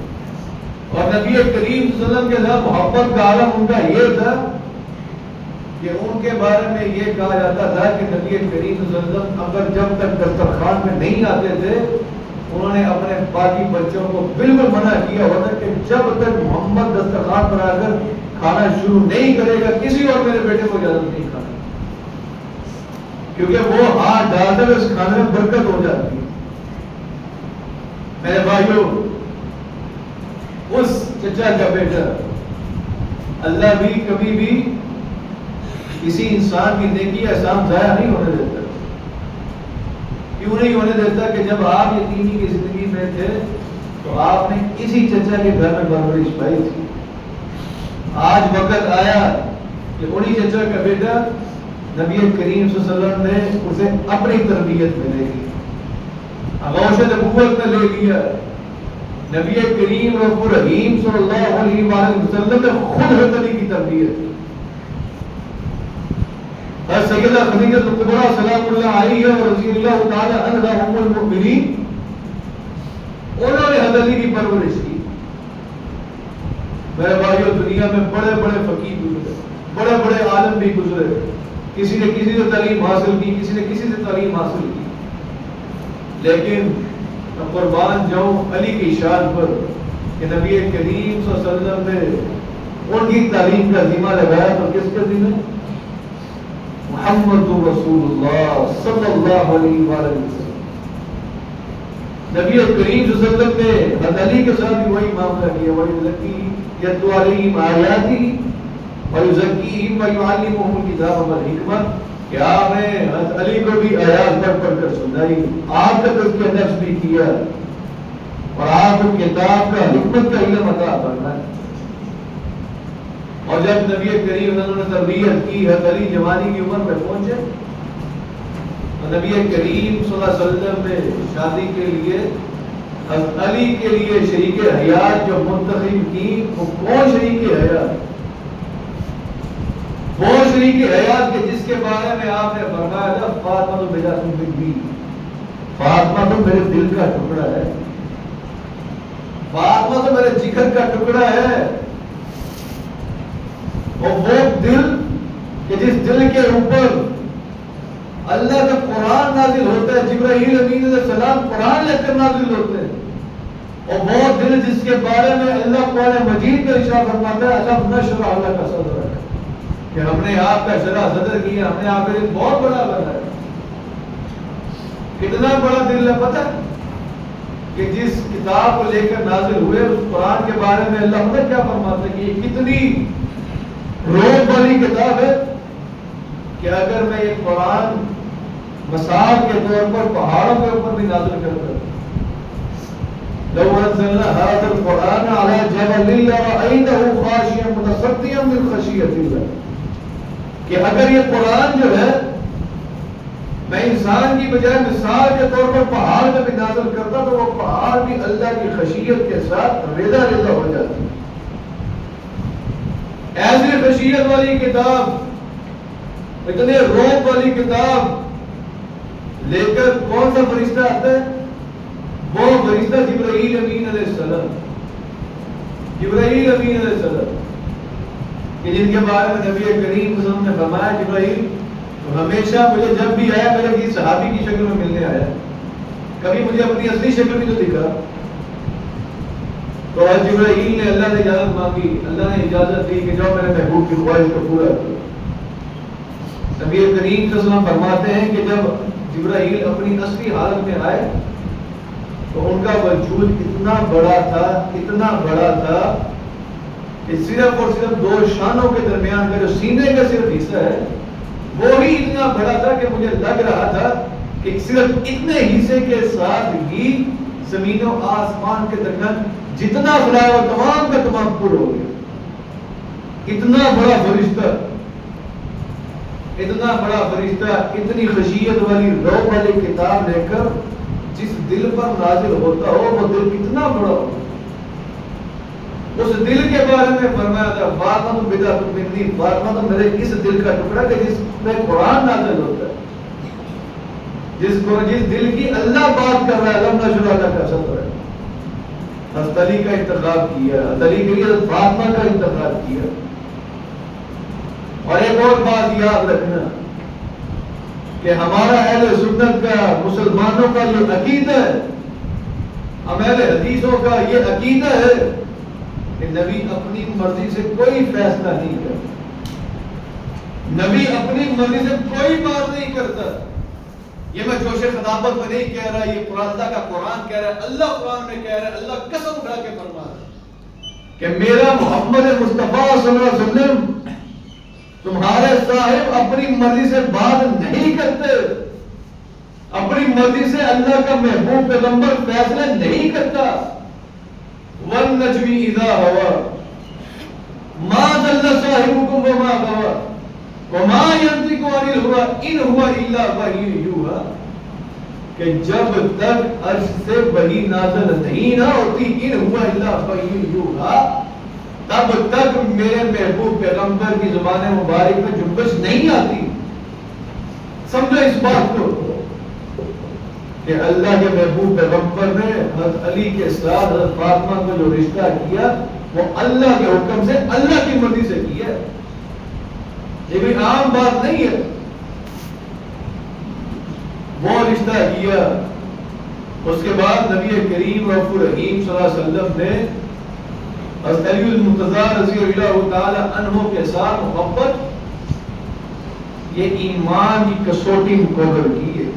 اور نبی کریم صلی اللہ علیہ وسلم کے ساتھ محبت کا عالم ان کا یہ تھا کہ ان کے بارے میں یہ کہا جاتا تھا کہ نبی کریم صلی اللہ علیہ وسلم اگر جب تک دسترخوان میں نہیں آتے تھے انہوں نے اپنے باقی بچوں کو بالکل منع کیا ہوتا کہ جب تک محمد دسترخوان پر آ کر کھانا شروع نہیں کرے گا کسی اور میرے بیٹے کو اجازت نہیں کھانا، کیونکہ وہ ہاتھ ڈالتے ہوئے اس کھانے میں برکت ہو جاتی ہے. میرے بھائیوں، اس چچا کا بیٹا اللہ بھی کبھی بھی کسی انسان کی نیکی احسان ضائع نہیں ہونے دیتا. کیوں نہیں ہونے دیتا کہ جب آپ یتیمی کی زندگی میں تھے تو آپ نے اسی چچا کے گھر میں پرورش پائی تھی. آج وقت آیا کہ انہی چچا کا بیٹا نبی کریم صلی اللہ علیہ وسلم نے اسے اپنی تربیت میں لے لی، آغوش نبوت میں لے لیا. نبی کریم رب الرحیم صلی اللہ علیہ وآلہ وسلم نے خود حضرت علی کی تربیت کی. سیدہ خدیجہ الکبریٰ سلام اللہ علیہا و رضی اللہ تعالی عنہا ام المؤمنین، انہوں نے حضرت علی کی پرورش کی. میرے بھائیو، دنیا میں بڑے بڑے فقیر گزرے، بڑے بڑے عالم بھی گزرے، کسی نے کسی سے تعلیم حاصل کی، کسی نے کسی سے تعلیم حاصل کی، لیکن قربان جاؤں علی کی شان پر کہ نبی کریم صلی اللہ علیہ وسلم نے ان کی تعلیم کا ذمہ لگایا تو کس کا ذمہ؟ محمد رسول اللہ صلی اللہ علیہ وآلہ وسلم. نبی کریم صلی اللہ علیہ وسلم نے حضرت علی کے ساتھ بھی وہی معاملہ کیا، وَيُزَكِّي يَتْلُو عَلَيْهِمْ آيَاتِهِ وَيُزَكِّيهِمْ وَيُعَلِّمُهُمُ الْكِتَابَ وَالْحِكْمَةَ کہ آپ نے حضرت علی کو بھی آیات پڑھ کر سنائی، آپ کا تزکیہ نفس بھی کیا، اور آپ کو کتاب کا حکمت کا علم عطا فرمایا. اور جب نبی کریم نے تربیت کی، حضرت علی جوانی کی عمر میں پہنچے تو نبی کریم صلی اللہ علیہ وسلم نے شادی کے لیے حضرت علی کے لیے شریک حیات جو منتخب کی، وہ کون شریک حیات؟ وہ شریک حیات کے جس کے بارے میں آپ نے فرمایا تھا فاطمہ تو میرا زندگی، فاطمہ تو میرے دل کا ٹکڑا ہے، فاطمہ تو میرے جگر کا ٹکڑا ہے. اور وہ دل کہ جس دل کے اوپر اللہ کا قرآن نازل ہوتا ہے، جبرائیل امین علیہ السلام قرآن لے کر نازل ہوتے ہیں، اور وہ دل جس کے بارے میں اللہ قرآن مجید میں ارشاد فرماتا ہے الم نشرح لک صدرک، کہ ہم نے آپ کا شرح صدر کیا، ہم نے آپ کا دل بہت بڑا بنایا. کتنا بڑا دل ہے پتہ کہ جس کتاب کو لے کر نازل ہوئے اس قرآن کے بارے میں اللہ نے کیا فرماتا ہے کہ یہ کتنی روح والی کتاب ہے کہ اگر میں یہ قرآن مثال کے طور پر پہاڑوں کے اوپر بھی نازل کرتا ہوں، لو انزلنا هذا القرآن على جبل لرأيته خاشعا متصدعا من خشية الله، کہ اگر یہ قرآن جو ہے میں انسان کی بجائے مثال کے طور پر پہاڑ میں بھی نازل کرتا تو وہ پہاڑ بھی اللہ کی خشیت کے ساتھ ریزہ ریزہ ہو جاتی. ایسی خشیت والی کتاب، اتنے روب والی کتاب لے کر کون سا فرشتہ آتا ہے؟ وہ فرشتہ جبرائیل امین علیہ السلام، جبرائیل امین علیہ السلام کہ جن کے بارے میں نبی کریم صلی اللہ علیہ وسلم نے فرمایا جبرائیل تو ہمیشہ مجھے جب بھی آیا میرے کسی صحابی کی شکل میں ملنے آیا، کبھی مجھے اپنی اصلی شکل بھی تو دکھا. تو جبرائیل نے اللہ نے اجازت مانگی، اللہ نے اجازت دی کہ جاؤ میرے محبوب کی خواہش کو پورا کرو. نبی کریم صلی اللہ علیہ وسلم فرماتے ہیں کہ جب جبرائیل اپنی اصلی حالت میں آئے تو ان کا وجود اتنا بڑا تھا کہ صرف اور صرف دو شانوں کے درمیان کا جو سینے کا صرف حصہ ہے وہی اتنا بڑا تھا کہ مجھے لگ رہا تھا کہ صرف اتنے حصے کے ساتھ ہی زمین و آسمان کے درمیان جتنا خلا ہے وہ تمام کا تمام پر ہو گیا. اتنا بڑا فرشتہ, اتنی خشیت والی روح والی کتاب لے کر جس دل پر نازل ہوتا ہو وہ دل کتنا بڑا ہو. اس دل کے بارے میں فرمایا تھا فاطمہ بدعۃ منی, فاطمہ تو میرے اس دل کا ٹکڑا کہ جس میں قرآن نازل ہوتا ہے, جس دل کی اللہ بات کر رہا ہے. لم نشرح لک صدرک, حضرت علی کا انتخاب کیا, حضرت علی کے لیے فاطمہ کا انتخاب کیا. اور ایک اور بات یاد رکھنا کہ ہمارا اہل سنت کا, مسلمانوں کا یہ عقیدہ ہے, ہم اہل حدیثوں کا یہ عقیدہ ہے کہ نبی اپنی مرضی سے کوئی فیصلہ نہیں کرتا, نبی اپنی مرضی سے کوئی بات نہیں کرتا. یہ میں جوش خطابت میں نہیں کہہ رہا, یہ اللہ کا قرآن کہہ رہا ہے, اللہ قرآن میں کہہ رہا ہے, اللہ قسم اٹھا کے فرما رہا ہے کہ میرا محمد مصطفیٰ صلی اللہ علیہ وسلم تمہارے صاحب اپنی مرضی سے بات نہیں کرتے, اپنی مرضی سے اللہ کا محبوب پیغمبر فیصلے نہیں کرتا. وَالنَّجْمِ إِذَا هَوَىٰ مَا ضَلَّ صَاحِبُكُمْ وَمَا غَوَىٰ وَمَا يَنطِقُ عَنِ الْهَوَىٰ إِنْ هُوَ إِلَّا وَحْيٌ يُوحَىٰ, کہ جب تک عرش سے وحی نازل نہیں نہ ہوتی, إِنْ هُوَ إِلَّا وَحْيٌ يُوحَىٰ, تب تک میرے محبوب پیغمبر کی زبان مبارک میں جنبش نہیں آتی. سمجھو اس بات کو کہ اللہ کے محبوب پیغمبر نے حضرت علی کے ساتھ حضرت فاطمہ کو جو رشتہ کیا وہ اللہ کے حکم سے, اللہ کی مرضی سے کیا. یہ بھی عام بات نہیں ہے. وہ رشتہ کیا. اس کے بعد نبی کریم رؤوف الرحیم صلی اللہ علیہ وسلم نے حضرت علی المرتضیٰ رضی اللہ تعالی عنہ کے ساتھ محبت, یہ ایمان کی کسوٹی مقرر کی ہے.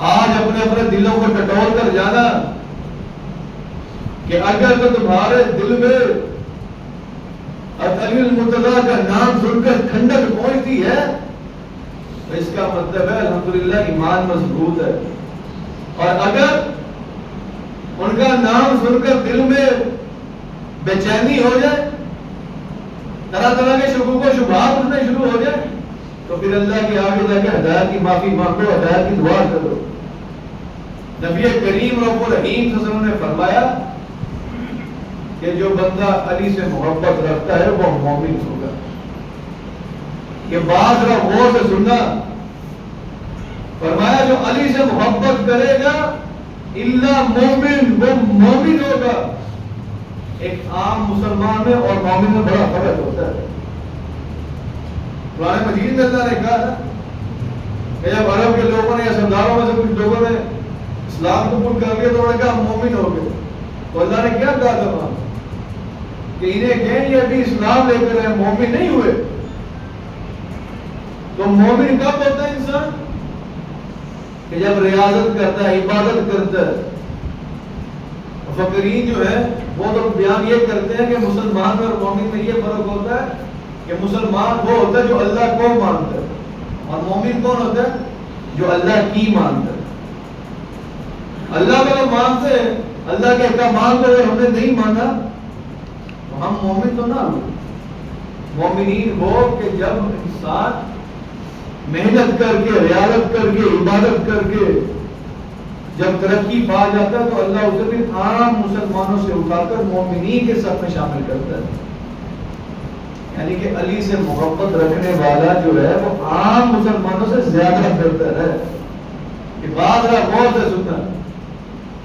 آج اپنے دلوں کو ٹٹول کر جانا کہ اگر تو تمہارے دل میں حضرت علی المرتضیٰ کا نام سن کر ٹھنڈک پہنچتی ہے تو اس کا مطلب ہے الحمدللہ ایمان مضبوط ہے. اور اگر ان کا نام سن کر دل میں بے چینی ہو جائے, طرح طرح کے شکوک و شبہات اٹھنے شروع ہو جائے, تو پھر اللہ کے آگے جا کے ہدایت کی معافی مانگو, ہدایت کی دعا کرو. نبی کریم رؤوف الرحیم صلی اللہ علیہ وسلم نے فرمایا کہ جو بندہ علی سے محبت رکھتا ہے وہ مومن ہوگا. یہ بات ذرا غور سے سننا. فرمایا جو علی سے محبت کرے گا الا مومن, وہ مومن ہوگا. ایک عام مسلمان میں اور مومن میں بڑا فرق ہوتا ہے. قرآن مجید میں اللہ نے کہا کہ جب عرب کے لوگوں نے یا سرداروں میں سے کچھ لوگوں نے اسلام قبول کر لیا تو انہوں نے کہا مومن ہو گئے. تو اللہ نے کیا کہا تھا وہاں کہ انہیں کہیں یہ ابھی اسلام لے کر مومن نہیں ہوئے. تو مومن کب ہوتا ہے انسان کہ جب ریاضت کرتا ہے, عبادت کرتا ہے. فقرین جو ہے وہ تو بیان یہ کرتے ہیں کہ مسلمان اور مومن میں یہ فرق ہوتا ہے کہ مسلمان وہ ہوتا ہے جو اللہ کو مانتا ہے, اور مومن کون ہوتا ہے جو اللہ کی مانتا ہے. اللہ کو مانتے ہیں, اللہ کے احکامات کو ہم نے نہیں مانا تو ہم مومن تو نہ ہوئے. مومنین وہ کہ جب انسان محنت کر کے, ریاضت کر کے, عبادت کر کے جب ترقی پا جاتا ہے تو اللہ اسے بھی عام مسلمانوں سے اٹھا کر مومنین کے صف میں شامل کرتا ہے. یعنی کہ علی سے محبت رکھنے والا جو ہے وہ عام مسلمانوں سے زیادہ بہتر ہے. یہ بات ذرا غور سے سننا.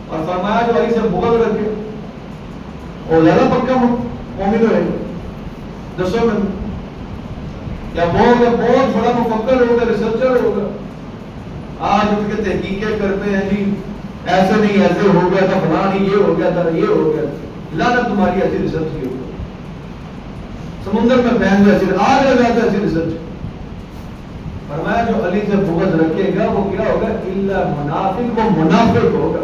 اور فرمایا جو علی سے بغض رکھے وہ زیادہ پکا مومن ہوئے. دسو میں یا بہت بڑا مفکر ہوگا, ریسرچر ہوگا, آج ان کے تحقیقیں کرتے ہیں جی ایسے نہیں ایسے ہو گیا تھا, فلاں نہیں یہ ہو گیا تھا, یہ ہو گیا. لعنت تمہاری ایسی ریسرچ کی ہوگی, سمندر میں پھینک گیا, آگ لگاتا ایسی ریسرچ. فرمایا جو علی سے بغض رکھے گا وہ کیا ہوگا؟ الا منافق، وہ منافق ہوگا،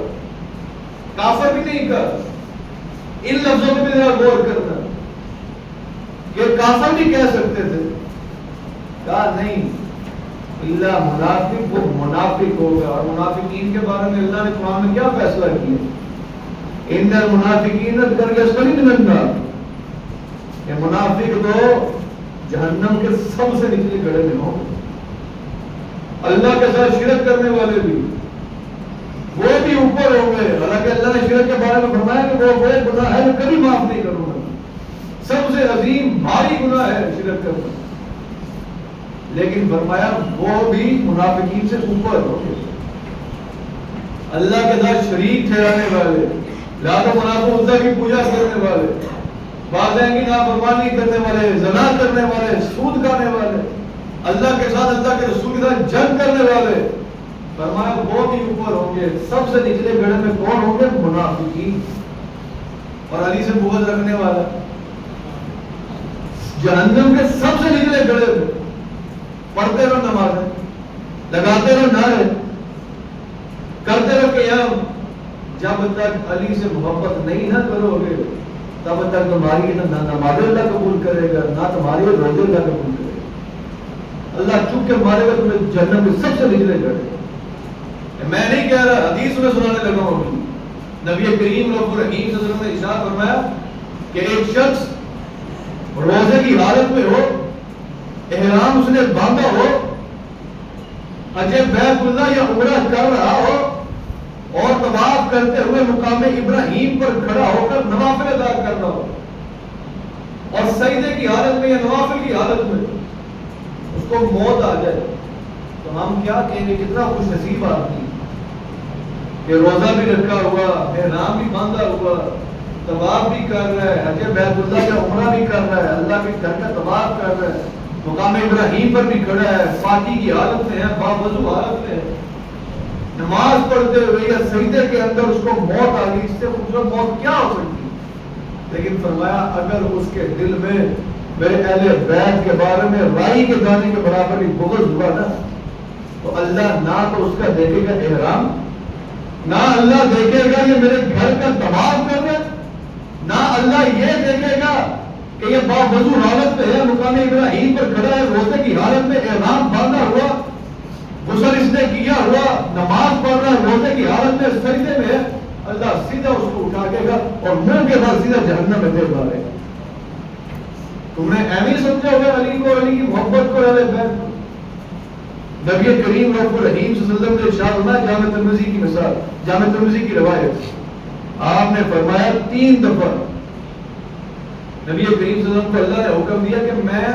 کافر بھی نہیں کر. ان لفظوں میں بھی ذرا غور کرنا، یہ کافر بھی کہہ سکتے تھے، کہا نہیں الا منافق، وہ منافق ہوگا. اور منافقین کے بارے میں اللہ نے قرآن میں کیا فیصلہ کیا؟ ان المنافقین درجسلی من النار، یہ منافق تو جہنم کے سب سے نچلے گڑھے میں ہوں. اللہ کے ساتھ شرک کرنے والے بھی وہ بھی اوپر ہوں گے، حالانکہ اللہ نے شرک کے بارے میں فرمایا کہ وہ گناہ ہے جو کبھی معاف نہیں کروں گا، سب سے عظیم بھاری گناہ ہے شرک کرنا. لیکن فرمایا وہ بھی منافقین سے اوپر ہوں گے، اللہ کے ساتھ شریک ٹھہرانے والے، لات و منات و عزا کی پوجا کرنے والے، والدین کی نافرمانی کرنے والے، زنا کرنے والے، سود کھانے والے، اللہ کے ساتھ اللہ کے رسول کے ساتھ جنگ کرنے والے. فرمایا وہ بھی اوپر ہوں گے. سب سے نچلے گڑھے میں کون ہوں گے؟ منافقین. اور علی سے بغض رکھنے والا جہنم کے سب سے نچلے گڑھے میں. پڑھتے رہو نمازیں، لگاتے رہو نعرے، کرتے رہو قیام. جب تک علی سے محبت نہیں نہ کرو گے تب تک تمہاری نہ نماز اللہ قبول کرے گا، نہ تمہاری روزے اللہ قبول کرے گا. اللہ چپ کے مارے گا تمہیں جہنم کے سب سے نچلے گڑھے. میں نہیں کہہ رہا، حدیث میں سنانے لگا ہوں. نبی کریم رب الرحیم صلی اللہ علیہ وسلم نے ارشاد فرمایا کہ ایک شخص روزے کی حالت میں ہو، احرام اس نے باندھا ہو، حج بیت اللہ یا عمرہ کر رہا ہو اور طواف کرتے ہوئے مقام ابراہیم پر کھڑا ہو کر نوافل ادا کر رہا ہو، اور سجدے کی حالت میں یا نوافل کی حالت میں اس کو موت آ جائے، تو ہم کیا کہیں گے؟ کتنا خوش نصیب آدمی کہ روزہ بھی رکھا ہوا، احرام بھی باندھا ہوا، طواف بھی کر رہا ہے، حج بیت اللہ کا عمرہ بھی کر رہا ہے، اللہ کے گھر کا طواف کر رہا ہے، مقام ابراہیم پر بھی کھڑا ہے، پاکی کی حالت میں ہے، باوضو حالت میں ہے، نماز پڑھتے ہوئے یا سجدے کے اندر اس کو موت آ گئی. اس سے خوبصورت موت کیا ہو سکتی؟ لیکن فرمایا اگر اس کے دل میں میرے اہل بیت کے بارے میں رائی کے دانے کے برابر بھی بغض ہوا نا، تو اللہ نہ تو اس کا دیکھے گا احرام، نہ اللہ دیکھے گا یہ میرے گھر کا طواف کر رہا ہے، نہ اللہ یہ دیکھے گا کہ یہ باوضو حالت میں ہے، مقام ابراہیم پر کھڑا ہے، روزے کی حالت میں، احرام باندھا ہوا، غسل اس نے کیا ہوا، نماز پڑھ رہا ہے، روزے کی حالت میں، سجدے میں ہے. اللہ سیدھا اس کو اٹھا کے گا اور منہ کے بعد سیدھا جہنم میں دے ڈالے گا. تم نے ایویں سمجھا ہوگا علی کو، علی کی محبت کو، اہل بیت کو. نبی کریم رب الرحیم صلی اللہ علیہ وسلم نے ارشاد فرمایا، جامع ترمذی کی مثال، جامع ترمذی کی روایت، آپ نے فرمایا 3 دفعہ نبی کریم صلی اللہ علیہ وسلم کو اللہ نے حکم دیا کہ میں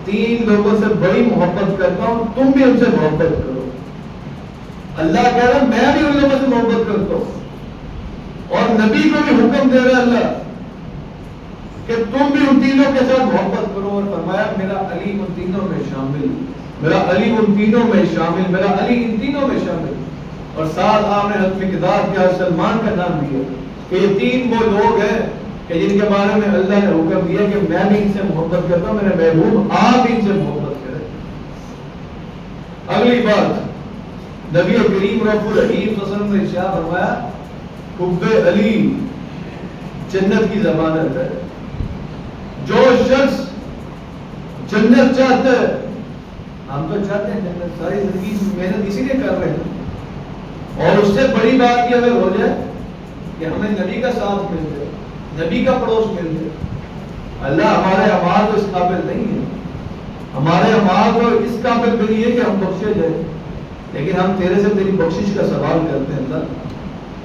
3 لوگوں سے بڑی محبت کرتا ہوں، تم بھی ان سے محبت کرو. اللہ کہہ رہا ہے میں بھی ان لوگوں سے محبت کرتا ہوں، اور نبی کو بھی حکم دے رہا ہے اللہ کہ تم بھی ان تینوں کے ساتھ محبت کرو. اور فرمایا میرا علی ان تینوں میں شامل، میرا علی ان تینوں میں شامل، میرا علی ان تینوں میں شامل. اور ساتھ آپ نے حضرت مقداد کیا سلمان کا نام دیا کہ یہ 3 وہ لوگ ہیں کہ جن کے بارے میں اللہ نے حکم دیا کہ میں بھی ان سے محبت کرتا ہوں، میرے محبوب آپ ان سے محبت کریں. اگلی بات نبی کریم رب الرحیم صلی اللہ علیہ وسلم نے ارشاد فرمایا حب علی جنت کی ضمانت ہے. جو شخص جنت چاہتا ہے، ہم تو چاہتے ہیں جنت، ساری زندگی محنت اسی لیے کر رہے ہیں، اور اس سے بڑی بات یہ اگر ہو جائے کہ ہمیں نبی کا ساتھ مل جائے، نبی کا پڑوس مل جائے. اللہ ہمارے اعمال تو اس قابل نہیں ہے، ہمارے اعمال تو اس قابل بھی نہیں ہے کہ ہم بخشے جائیں، لیکن ہم تیرے سے تیری بخشش کا سوال کرتے ہیں. اللہ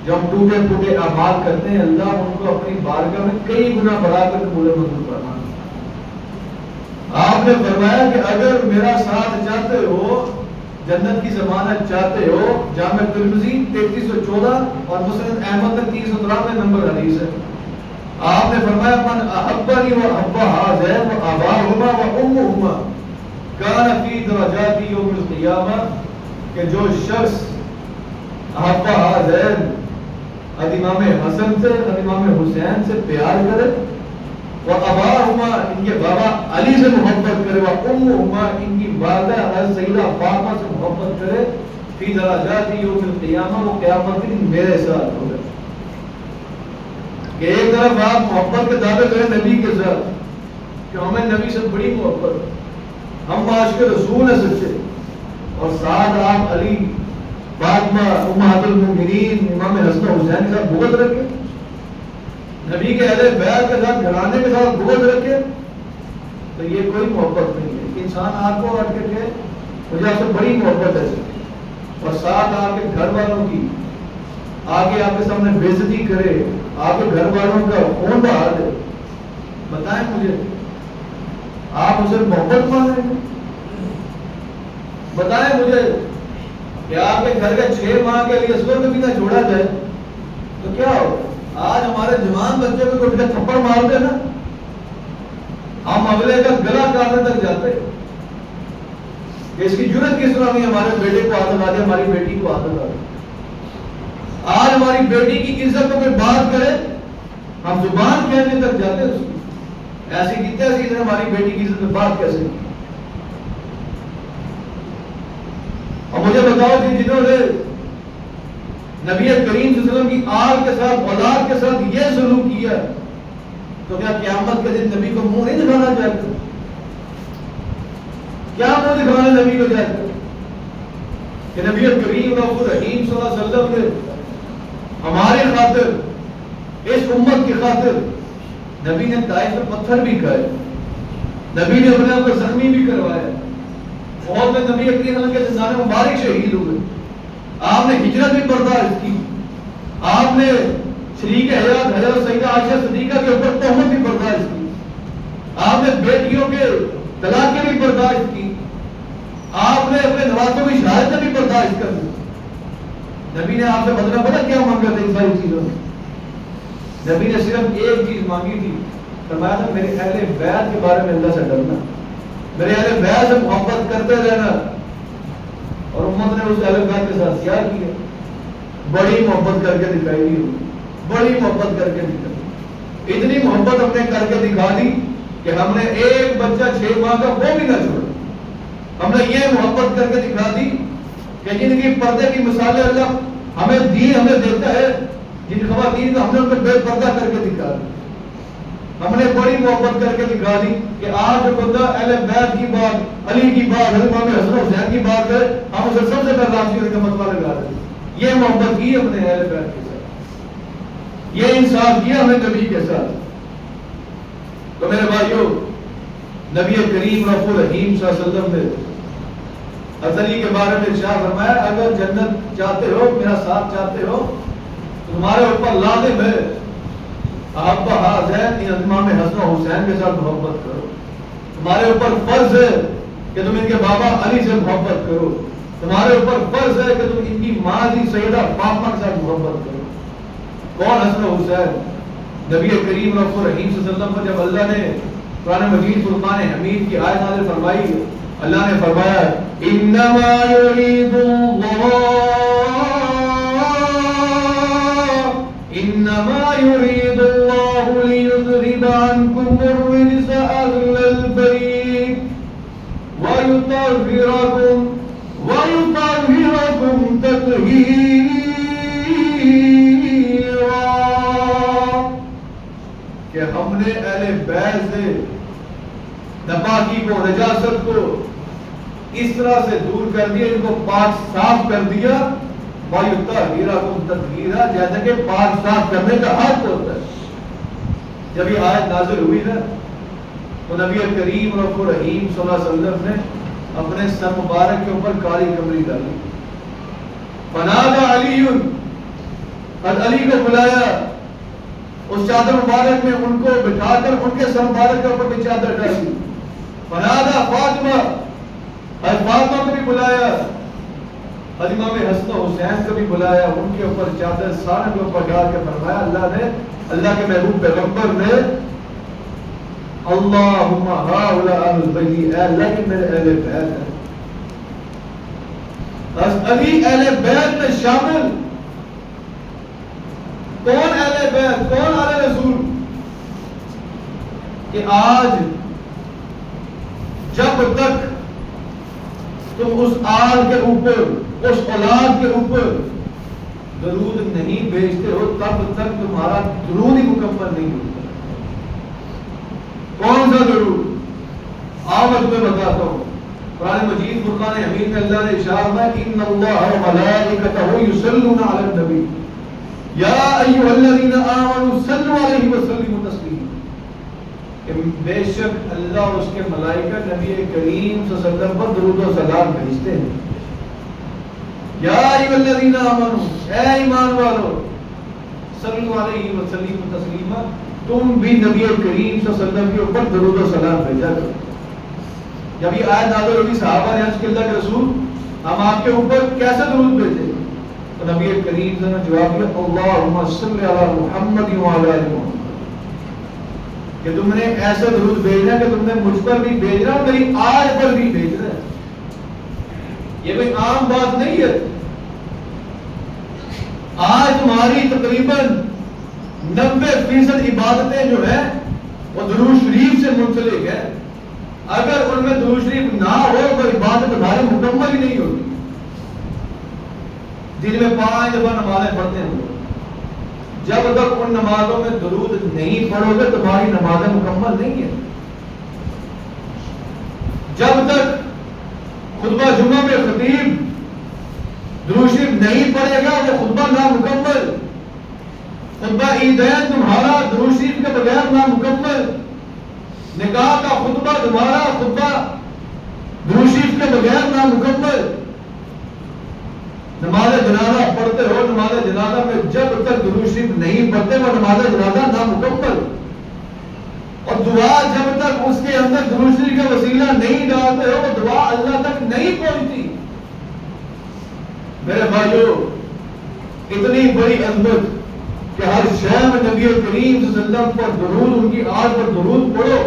جو ہم ٹوٹے پھوٹے اعمال کرتے ہیں، اللہ ان کو اپنی بارگاہ میں کئی گنا بڑھا کر قبول منظور فرما. آپ نے فرمایا کہ اگر میرا ساتھ چاہتے ہو، جنت کی ضمانت چاہتے ہو، جامع ترمذی 3314 اور مسند احمد 393 نمبر حدیث ہے. آپ نے فرمایا من احبنی و احب هذین و اباهما و امهما کان فی درجات یوم القیامہ، کہ جو شخص احب هذین امام حسن سے امام حسین سے پیار کرے واباہما ان کے بابا علی سے محبت کرے، وامہما ان کی والدہ سیدہ فاطمہ سے محبت کرے، فی درجات یوم القیامہ وہ قیامت کے دن میرے ساتھ ہوگا. کہ ایک طرف آپ محبت کے دعوے کریں نبی کے ساتھ کہ ہمیں نبی سے بڑی محبت، ہم عاشق رسول ہیں سچے، اور ساتھ آپ علی فاطمہ امہات المؤمنین امام حسن و حسین کے ساتھ بغض رکھے، نبی کے اہل بیت کے ساتھ گھرانے کے ساتھ بغض رکھے، تو یہ کوئی محبت نہیں ہے. انسان آپ کو ہٹ کر کے مجھے آپ سے بڑی محبت ہے اور ساتھ آپ کے گھر والوں کی آگے آپ کے سامنے بے عزتی کرے، آپ کے گھر والوں کا خون بہا دے، بتائیں مجھے آپ اسے محبت مان رہے ہیں؟ بتائیں مجھے کہ آپ کے گھر کے 6 ماہ کے لیے اصغر کبھی نہ چھوڑا جائے تو کیا ہوگا؟ آج ہمارے جوان بچوں کو اٹھ کے تھپڑ مار دے نا، ہم اگلے کا گلا کاٹنے تک جاتے ہیں کہ اس کی جرت کس طرح نہیں ہمارے بیٹے کو عادت آ جائے، ہماری بیٹی کو عادت آ جائے. آج ہماری بیٹی کی عزت کو کوئی بات کرے ہم زبان کہنے تک جاتے ہیں اس کی. ایسی کتنے ایسی ہماری بیٹی کی عزت میں بات کیسے کی؟ اور مجھے بتاؤ جی جنہوں نے نبی کریم صلی اللہ علیہ وسلم کی آل کے ساتھ اولاد کے ساتھ یہ سلوک کیا تو کیا قیامت کے دن نبی کو منہ نہیں دکھانا چاہتے؟ کیا منہ دکھانا نبی کو چاہتے کہ نبی کریم رحیم صلی اللہ علیہ وسلم نے ہماری خاطر اس امت کی خاطر نبی نے طائف میں پتھر بھی کھائے، نبی نے اپنے آپ کو زخمی بھی کروایا، اور میں نبی کریم صلی اللہ علیہ وسلم کے زندان مبارک شہید ہوئے. آپ نے ہجرت بھی برداشت کی، آپ نے شریک حیات حضرت سیدہ عائشہ صدیقہ کے اوپر تہمت بھی برداشت کی، آپ نے بیٹیوں کے طلاقیں بھی برداشت کی، آپ نے اپنے نوازوں کی شہادتیں بھی برداشت کر دی. نبی نے آپ سے بدلہ پتہ کیا مانگا تھا ان ساری چیزوں میں؟ نبی نے صرف ایک چیز مانگی تھی، فرمایا تھا میرے اہل بیت کے بارے میں اللہ سے ڈرنا، میرے اہل بیت سے محبت کرتے رہنا. اور امت نے اس اہل بیت کے ساتھ کیا کیا؟ بڑی محبت کر کے دکھائی دی، بڑی محبت کر کے دکھائی. اتنی محبت ہم نے کر کے دکھا دی کہ ہم نے ایک بچہ 6 ماہ کا وہ بھی نہ چھوڑا. ہم نے یہ محبت کر کے دکھا دی کہ جن کی پردے کی مثالیں اللہ ہمیں دین ہمیں دیتا ہے، جن خواتین کو ہم نے ان کو بے پردہ کر کے دکھا دی. ہم نے بڑی محبت کر کے دکھا دی کہ آج جو بندہ اہل بیت کی بات، علی کی بات، حضرت امام حسن و حسین کی بات کرے ہم اسے سب سے پہلے راضی ہونے کا مطلب لگا دیں. یہ محبت کی ہم نے اہل بیت کے ساتھ، یہ انصاف کیا ہمیں نبی کے ساتھ. تو میرے بھائیو، نبی کریم رسول رحیم صلی اللہ علیہ وسلم نے علی کے بارے میں ارشاد فرمایا اگر جنت چاہتے ہو، میرا ساتھ چاہتے ہو، تمہارے اوپر لازم ہے آپ حسین امام حسن و حسین کے ساتھ محبت کرو. تمہارے اوپر فرض ہے کہ تم ان کے بابا علی سے محبت کرو. تمہارے اوپر فرض ہے کہ تم ان کی ماں دی سیدہ فاطمہ کے ساتھ محبت کرو. کون حسن و حسین؟ نبی کریم رسول رحیم صلی اللہ علیہ وسلم پر جب اللہ نے قرآن مجید فرقان حمید کی آیت نازل فرمائی، اللہ نے فرمایا انما یرید اللہ لیذہب عنکم الرجس اہل البیت ویطہرکم تطہیرا. کہ ہم نے اہل بیت سے ناپاکی کو، نجاست کو اس طرح سے دور کر دیا، ان کو پاک صاف کر دیا، وَيُطَهِّرَكُمْ تَطْهِيرًا، جیسا کہ پاک صاف کرنے کا حق ہوتا ہے. جب یہ آیت نازل ہوئی نا تو نبی کریم رسول رحیم صلی اللہ علیہ وسلم نے اپنے سر مبارک کے اوپر کالی کمری ڈالی. فنادى علی، علی کو بلایا، اس چادر مبارک میں ان کو بٹھا کر ان کے سر مبارک کے اوپر بھی چادر ڈالی. فنادى فاطمہ، فاطمہ کو بھی بلایا، امام حسن و حسین کو بھی بلایا، ان کے اوپر چادر سارے کے اوپر ڈال کے فرمایا اللہ کے محبوب پیغمبر نے اللہم ہؤلاء اہل البیت، اے اللہ کے میرے اہل بیت ہیں. علی اہل بیت میں شامل. کون اہل بیت؟ کون آل رسول؟ کہ آج جب تک تم اس آل کے اوپر، اس اولاد کے اوپر درود نہیں بھیجتے ہو، تب تک تمہارا درود ہی مکمل نہیں ہوتا۔ کون سا درود؟ آؤ میں تمہیں بتاتا ہوں۔ قرآن مجید فرقان حمید میں اللہ نے ارشاد فرمایا ان اللہ وملائکتہ یصلون علی النبی یا ایھا الذین آمنوا صلوا علیہ وسلموا تسلیما، کہ بے شک اللہ اور اس کے ملائکہ نبی کریم صلی اللہ علیہ وسلم پر درود و سلام بھیجتے ہیں۔ یا ایھا الذین آمنوا، اے ایمان والو، صلوا علیہ وسلموا تسلیما، تم بھی نبی کریم صلی اللہ علیہ وسلم کے اوپر درود و سلام بھیجا کرو۔ جب یہ آیت نازل ہوئی صحابہ نے عرض کیا اللہ کے رسول ہم آپ کے اوپر کیسے درود بھیجیں؟ تو نبی کریم صلی اللہ علیہ وسلم نے جواب دیا اللہم صلی علی محمد وعلی آل محمد، کہ تم نے ایسا درود بھیجنا ہے کہ تم نے مجھ پر بھی بھیجنا اور میری آل پر بھی بھیجنا ہے۔ یہ کوئی عام بات نہیں ہے۔ آج تمہاری تقریباً 90% عبادتیں جو ہیں وہ درود شریف سے منسلک ہے۔ اگر ان میں درود شریف نہ ہو تو عبادت تمہاری مکمل ہی نہیں ہوتی۔ دن میں 5 دفعہ نمازیں پڑھتے ہیں، جب تک ان نمازوں میں درود نہیں پڑھو گے تمہاری نمازیں مکمل نہیں ہیں۔ جب تک خطبہ جمعہ میں خطیب درود شریف نہیں پڑھے گا وہ خطبہ نامکمل۔ خطبہ عیدین تمہارا درود شریف کے بغیر نامکمل۔ نکاح کا خطبہ تمہارا خطبہ درود شریف کے بغیر نامکمل۔ نماز جنازہ پڑھتے ہو، نماز جنازہ میں جب تک درود شریف نہیں پڑھتے وہ نماز جنازہ نامکمل۔ اور دعا جب تک اس کے اندر درود شریف کا وسیلہ نہیں ڈالتے ہو وہ دعا اللہ تک نہیں پہنچتی۔ میرے بھائیو، اتنی بڑی عظمت کہ ہر شے میں نبی کریم صلی اللہ علیہ وسلم پر درود، ان کی آل پر درود پڑھو،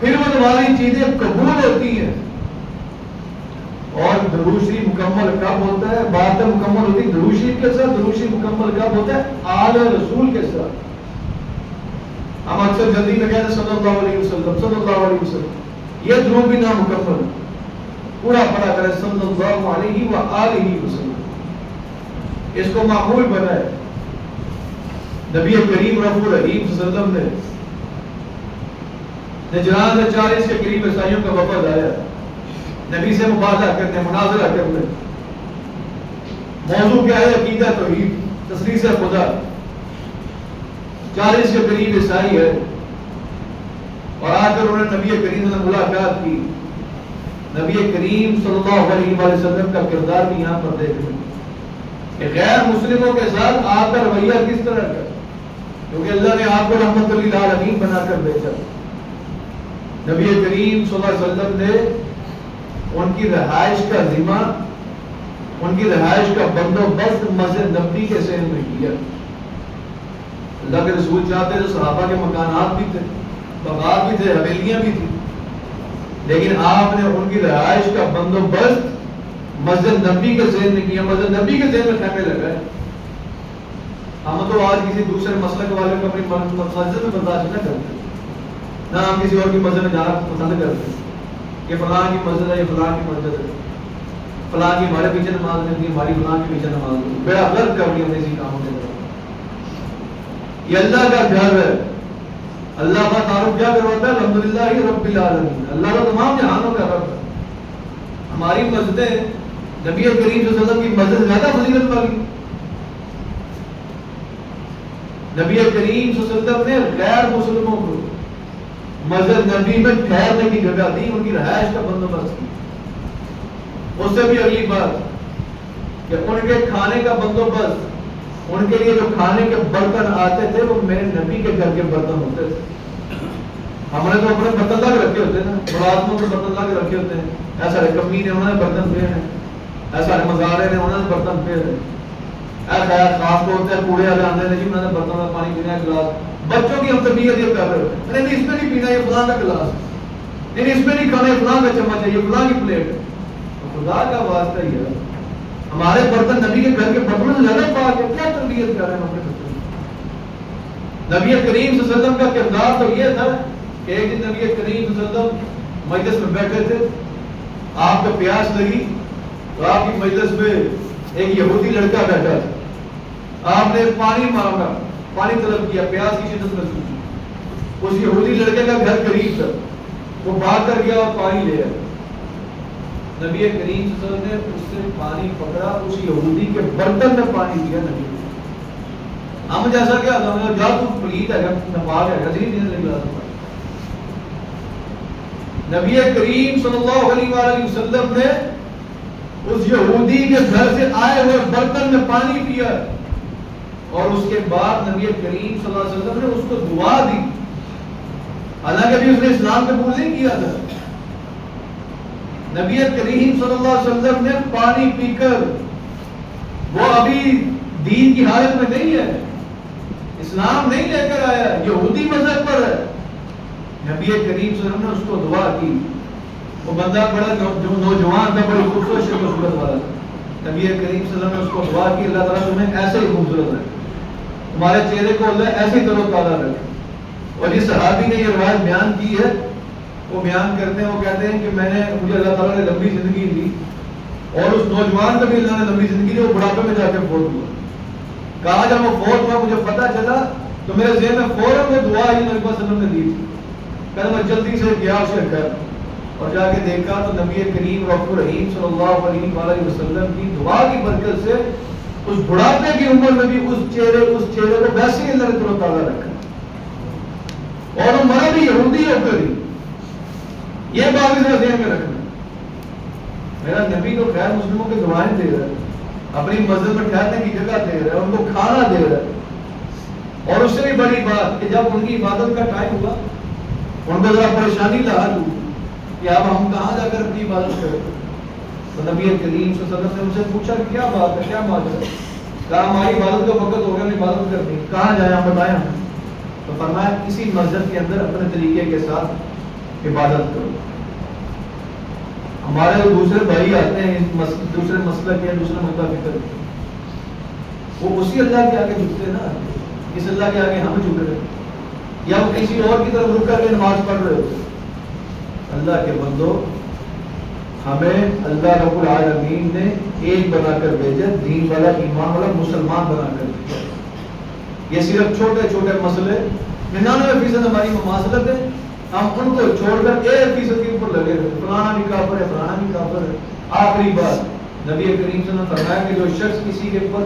پھر وہ تمہاری چیزیں قبول ہوتی ہیں۔ اور درود شریف مکمل کب ہوتا ہے؟ بات مکمل ہوتی ہے درود شریف کے ساتھ۔ درود شریف مکمل کب ہوتا ہے؟ آل رسول کے ساتھ۔ ہم اکثر جلدی میں کہتے ہیں صلی اللہ علیہ وسلم، صلی اللہ علیہ وسلم، یہ درود بھی نامکمل، پورا پڑھا کرے صلی اللہ علیہ وآلہ وسلم، اس کو معمول بنائے۔ نبی کریم رب الرحیم صلی اللہ علیہ وسلم نے نجران سے 40 کے قریب عیسائیوں کا وفد آیا، نبی سے مباحثہ کرنے، مناظرہ کرنے۔ موضوع کیا ہے؟ عقیدہ توحید، تثلیث خدا۔ 40 کے قریب عیسائی ہے اور آ کر انہوں نے نبی کریم سے ملاقات کی۔ نبی کریم صلی اللہ علیہ وسلم کا کردار بھی یہاں پر دیکھ لیں کہ غیر مسلموں کے ساتھ آپ کا رویہ کس طرح کا، کیونکہ اللہ نے آپ کو رحمت للعالمین بنا کر بھیجا۔ نبی کریم صلی اللہ علیہ وسلم نے ان کی رہائش کا ذمہ، ان کی رہائش کا بندوبست مسجد نبوی کے ذہن میں کیا۔ اللہ کے رسول چاہتے تو صحابہ کے مکانات بھی تھے، باغات بھی تھے، حویلیاں بھی تھیں، لیکن آپ نے ان کی رہائش کا بندوبست مسجد نبی کے ذہن میں کیا، مسجد نبی کے ذہن میں خیمے لگائے۔ ہم تو آج کسی دوسرے مسلک والے کو اپنی مسجد میں برداشت نہ کرتے، نہ ہم کسی اور کی مسجد میں جانا پسند کرتے۔ یہ فلاں کی مسجد ہے، یہ فلاں کی مسجد ہے، فلاں کی ہمارے پیچھے نماز نہیں، ہماری فلاں کے پیچھے نماز نہیں، بڑا غلط کر دیا اسی کاموں کے طرف۔ یہ اللہ کا گھر ہے، اللہ کا تعارف کیا کرواتا ہے؟ الحمدللہ رب العالمین، اللہ کا تمام جہانوں کا رب ہے۔ ہماری مسجدیں نبی کریم صلی اللہ علیہ وسلم کی مسجد زیادہ فضیلت والی۔ نبی کریم صلی اللہ علیہ وسلم نے غیر مسلموں کو مسجد نبی میں ٹھہرنے کی جگہ دی، ان کی رہائش کا بندوبست کی۔ اس سے بھی اگلی بات کہ ان کے کھانے کا بندوبست، ان کے لیے جو کھانے کے برتن آتے تھے وہ میرے نبی کے گھر کے برتن ہوتے تھے۔ ہم نے تو اپنے برتن لا کے رکھے ہوتے ہیں نا، ملازموں کے برتن لا کے رکھے ہوتے ہیں، ایسا کمی نے انہوں نے برتن پھیرے ہیں، ایسا مزارے نے انہوں نے برتن پھیرے، ایسا خاص کو ہوتے ہیں کوڑے والے آندے نے جی انہوں نے برتن میں پانی پینا ہے گلاس۔ بچوں کی ہم تربیت یہ کر رہے ہو، نہیں اس میں نہیں پینا، یہ فلاں کا گلاس، نہیں اس میں نہیں کھانا، یہ فلاں کا چمچ ہے، یہ فلاں کی پلیٹ ہے۔ خدا کا واسطہ ہی ہے، ہمارے برتن نبی کے گھر کے برتنوں سے زیادہ پاک ہے، کیا تربیت کر رہے ہیں ہم اپنے بچوں کی؟ نبی کریم صلی اللہ علیہ وسلم کا کردار تو یہ تھا کہ ایک دن نبی کریم صلی اللہ علیہ وسلم مجلس میں بیٹھے تھے، آپ کو پیاس لگی تو آپ کی مجلس میں ایک یہودی لڑکا بیٹھا تھا، آپ نے پانی مانگا، پانی طلب کیا، پیاس کی شدت محسوس کی، اس یہودی لڑکے کا گھر قریب تھا، وہ بھاگ کر گیا اور پانی لے آیا۔ نبی کریم صلی اللہ علیہ وسلم نے اس سے پانی پکڑا، اس یہودی کے برتن میں پانی دیا نبی۔ ہم جیسا کیا جا تو پلیت ہے نپاک ہے جی نبی کریم صلی اللہ علیہ وآلہ وسلم نے اس یہودی کے گھر سے آئے ہوئے برتن میں پانی پیا، اور اس کے بعد نبی کریم صلی اللہ علیہ وسلم نے اس کو دعا دی، حالانکہ ابھی اس نے اسلام قبول نہیں کیا تھا۔ نبی کریم صلی اللہ علیہ وسلم نے پانی پی کر، وہ ابھی دین کی حالت میں نہیں ہے، اسلام نہیں لے کر آیا، یہودی مذہب پر ہے، نبی کریم صلی اللہ علیہ وسلم نے اس کو دعا کی۔ وہ بندہ بڑا نوجوان تھا، بڑی خوبصورت شکل و صورت والا تھا، نبی کریم صلی اللہ علیہ وسلم نے اس کو دعا کی، اللہ تعالیٰ تمہیں ایسے ہی خوبصورت رکھے، تمہارے چہرے کو اللہ ایسے ہی تر و تازہ رکھے۔ اور جس صحابی نے یہ روایت بیان کی ہے، وہ بیان کرتے ہیں، وہ کہتے ہیں کہ مجھے اللہ تعالیٰ نے لمبی زندگی دی، اور اس نوجوان کو بھی اللہ نے لمبی زندگی دی، وہ بڑھاپے میں جا کے فوت ہوا۔ کہا جب وہ فوت ہوا مجھے پتہ چلا تو میرے ذہن میں فوراً وہ دعا ہی نبی صلی اللہ علیہ وسلم نے دی تھی، کہا میں جلدی سے گیا اسے گھر، اور جا کے دیکھا تو نبی کریم رب الرحیم صلی اللہ علیہ وآلہ وسلم کی دعا کی برکت سے اس بڑھاپے کی عمر میں بھی اس چہرے کو ویسے ہی اللہ نے تر و تازہ رکھا، اور وہ مرا بھی یہودی ہو کر ہی۔ یہ بات اس ذہن میں رکھنا، میرا نبی تو خیر مسلموں کے دعائیں دے رہا ہے، اپنی مسجد میں ٹھہرنے کی جگہ دے رہا ہے، ان کو کھانا دے رہا ہے، اور اس سے بھی بڑی بات کہ جب ان کی عبادت کا ٹائم ہوا ان کو ذرا پریشانی لاحق ہوئی کہ اب ہم کہاں جا کر اپنی عبادت کریں، تو نبی کریم صلی اللہ علیہ وسلم نے ان سے پوچھا کہ کیا بات ہے، کیا معاملہ ہے؟ کہا ہماری عبادت کا وقت ہو گیا، ہم عبادت کرنی، کہاں جائیں آپ بتائیں ہمیں؟ تو فرمایا کسی مسجد کے اندر اپنے طریقے کے ساتھ عبادت کرو۔ ہمارے دوسرے بھائی آتے ہیں دوسرے مسلک یا دوسرے مذہب کی طرف، وہ اسی اللہ کے آگے جھکتے ہیں نا، اس اللہ کے آگے ہم جھک رہے ہیں، یا وہ کسی اور کی طرف رک کر کے نماز پڑھ رہے ہوتے۔ اللہ کے بندو، ہمیں اللہ رب العالمین نے ایک بنا کر بھیجا، دین والا، ایمان والا، مسلمان بنا کر بھیجا۔ یہ صرف چھوٹے چھوٹے مسئلے 99% ہماری مماثلت ہے، ہم ان کو چھوڑ کر 1% کے اوپر لگے رہے، فلانا بھی کافر ہے، فلانا بھی کافر ہے۔ آخری بات نبی کریم صلی اللہ علیہ وسلم نے فرمایا کہ جو شخص کسی کے اوپر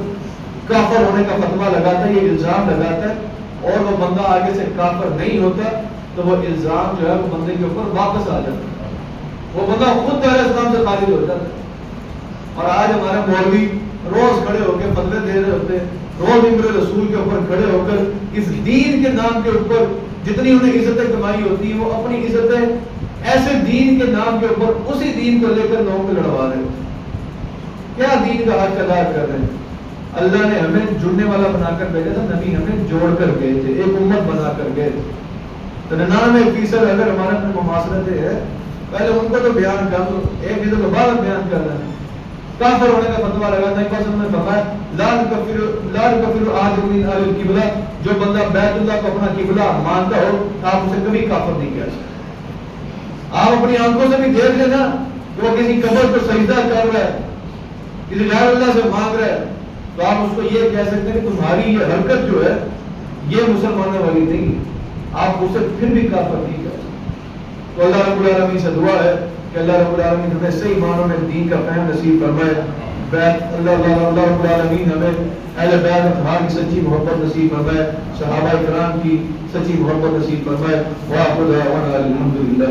کافر ہونے کا فتویٰ لگاتا ہے، یہ الزام لگاتا ہے، اور وہ بندہ آگے سے کافر نہیں ہوتا، تو وہ الزام جو ہے وہ بندے کے اوپر واپس آ جاتا ہے، وہ بندہ خود دار اسلام سے خارج ہو جاتا ہے۔ اور آج ہمارے مولوی روز کھڑے ہو کے فتوے دے رہے ہوتے ہیں، روز امر رسول کے اوپر کھڑے ہو کر اس دین کے نام کے اوپر جتنی انہیں عزتیں کمائی ہوتی ہیں، وہ اپنی عزتیں ایسے دین کے نام کے اوپر اسی دین کو لے کر لوگوں کو لڑوا رہے ہوتے ہیں۔ کیا دین کا حق ادا کر رہے ہیں؟ اللہ نے ہمیں جڑنے والا بنا کر بھیجا تھا، نبی ہمیں جوڑ کر گئے تھے، ایک امت بنا کر گئے تھے۔ تو 99% اگر ہمارے اپنے مماثلتیں ہیں، پہلے ان کو تو بیان کر دو، 1% کو بعد بیان کر رہے ہیں۔ کافر ہونے کا فتویٰ لگا تھا، ایک نے فرمایا لا یکفر احد من اہل القبلہ، جو بندہ بیت اللہ کو اپنا قبلہ مانتا ہو آپ اسے کبھی کافر نہیں کہہ سکتے۔ آپ اپنی آنکھوں سے بھی دیکھ لینا کہ وہ کسی قبر کو سجدہ کر رہا ہے، کسی غیر اللہ سے مانگ رہا ہے، تو آپ اس کو یہ کہہ سکتے ہیں کہ تمہاری یہ حرکت جو ہے یہ مسلمانوں والی نہیں ہے، آپ اسے پھر بھی کافر نہیں کہہ سکتے۔ تو اللہ رب العالمین سے دعا ہے کہ اللہ رب العالمین ہمیں صحیح معنوں میں دین کا فہم نصیب فرمائے۔ اللہ رب العالمین ہمیں اہل بیت اطہار کی سچی محبت نصیب فرمائے، صحابہ کرام کی سچی محبت نصیب فرمائے۔ وآخر دعوانا الحمدللہ۔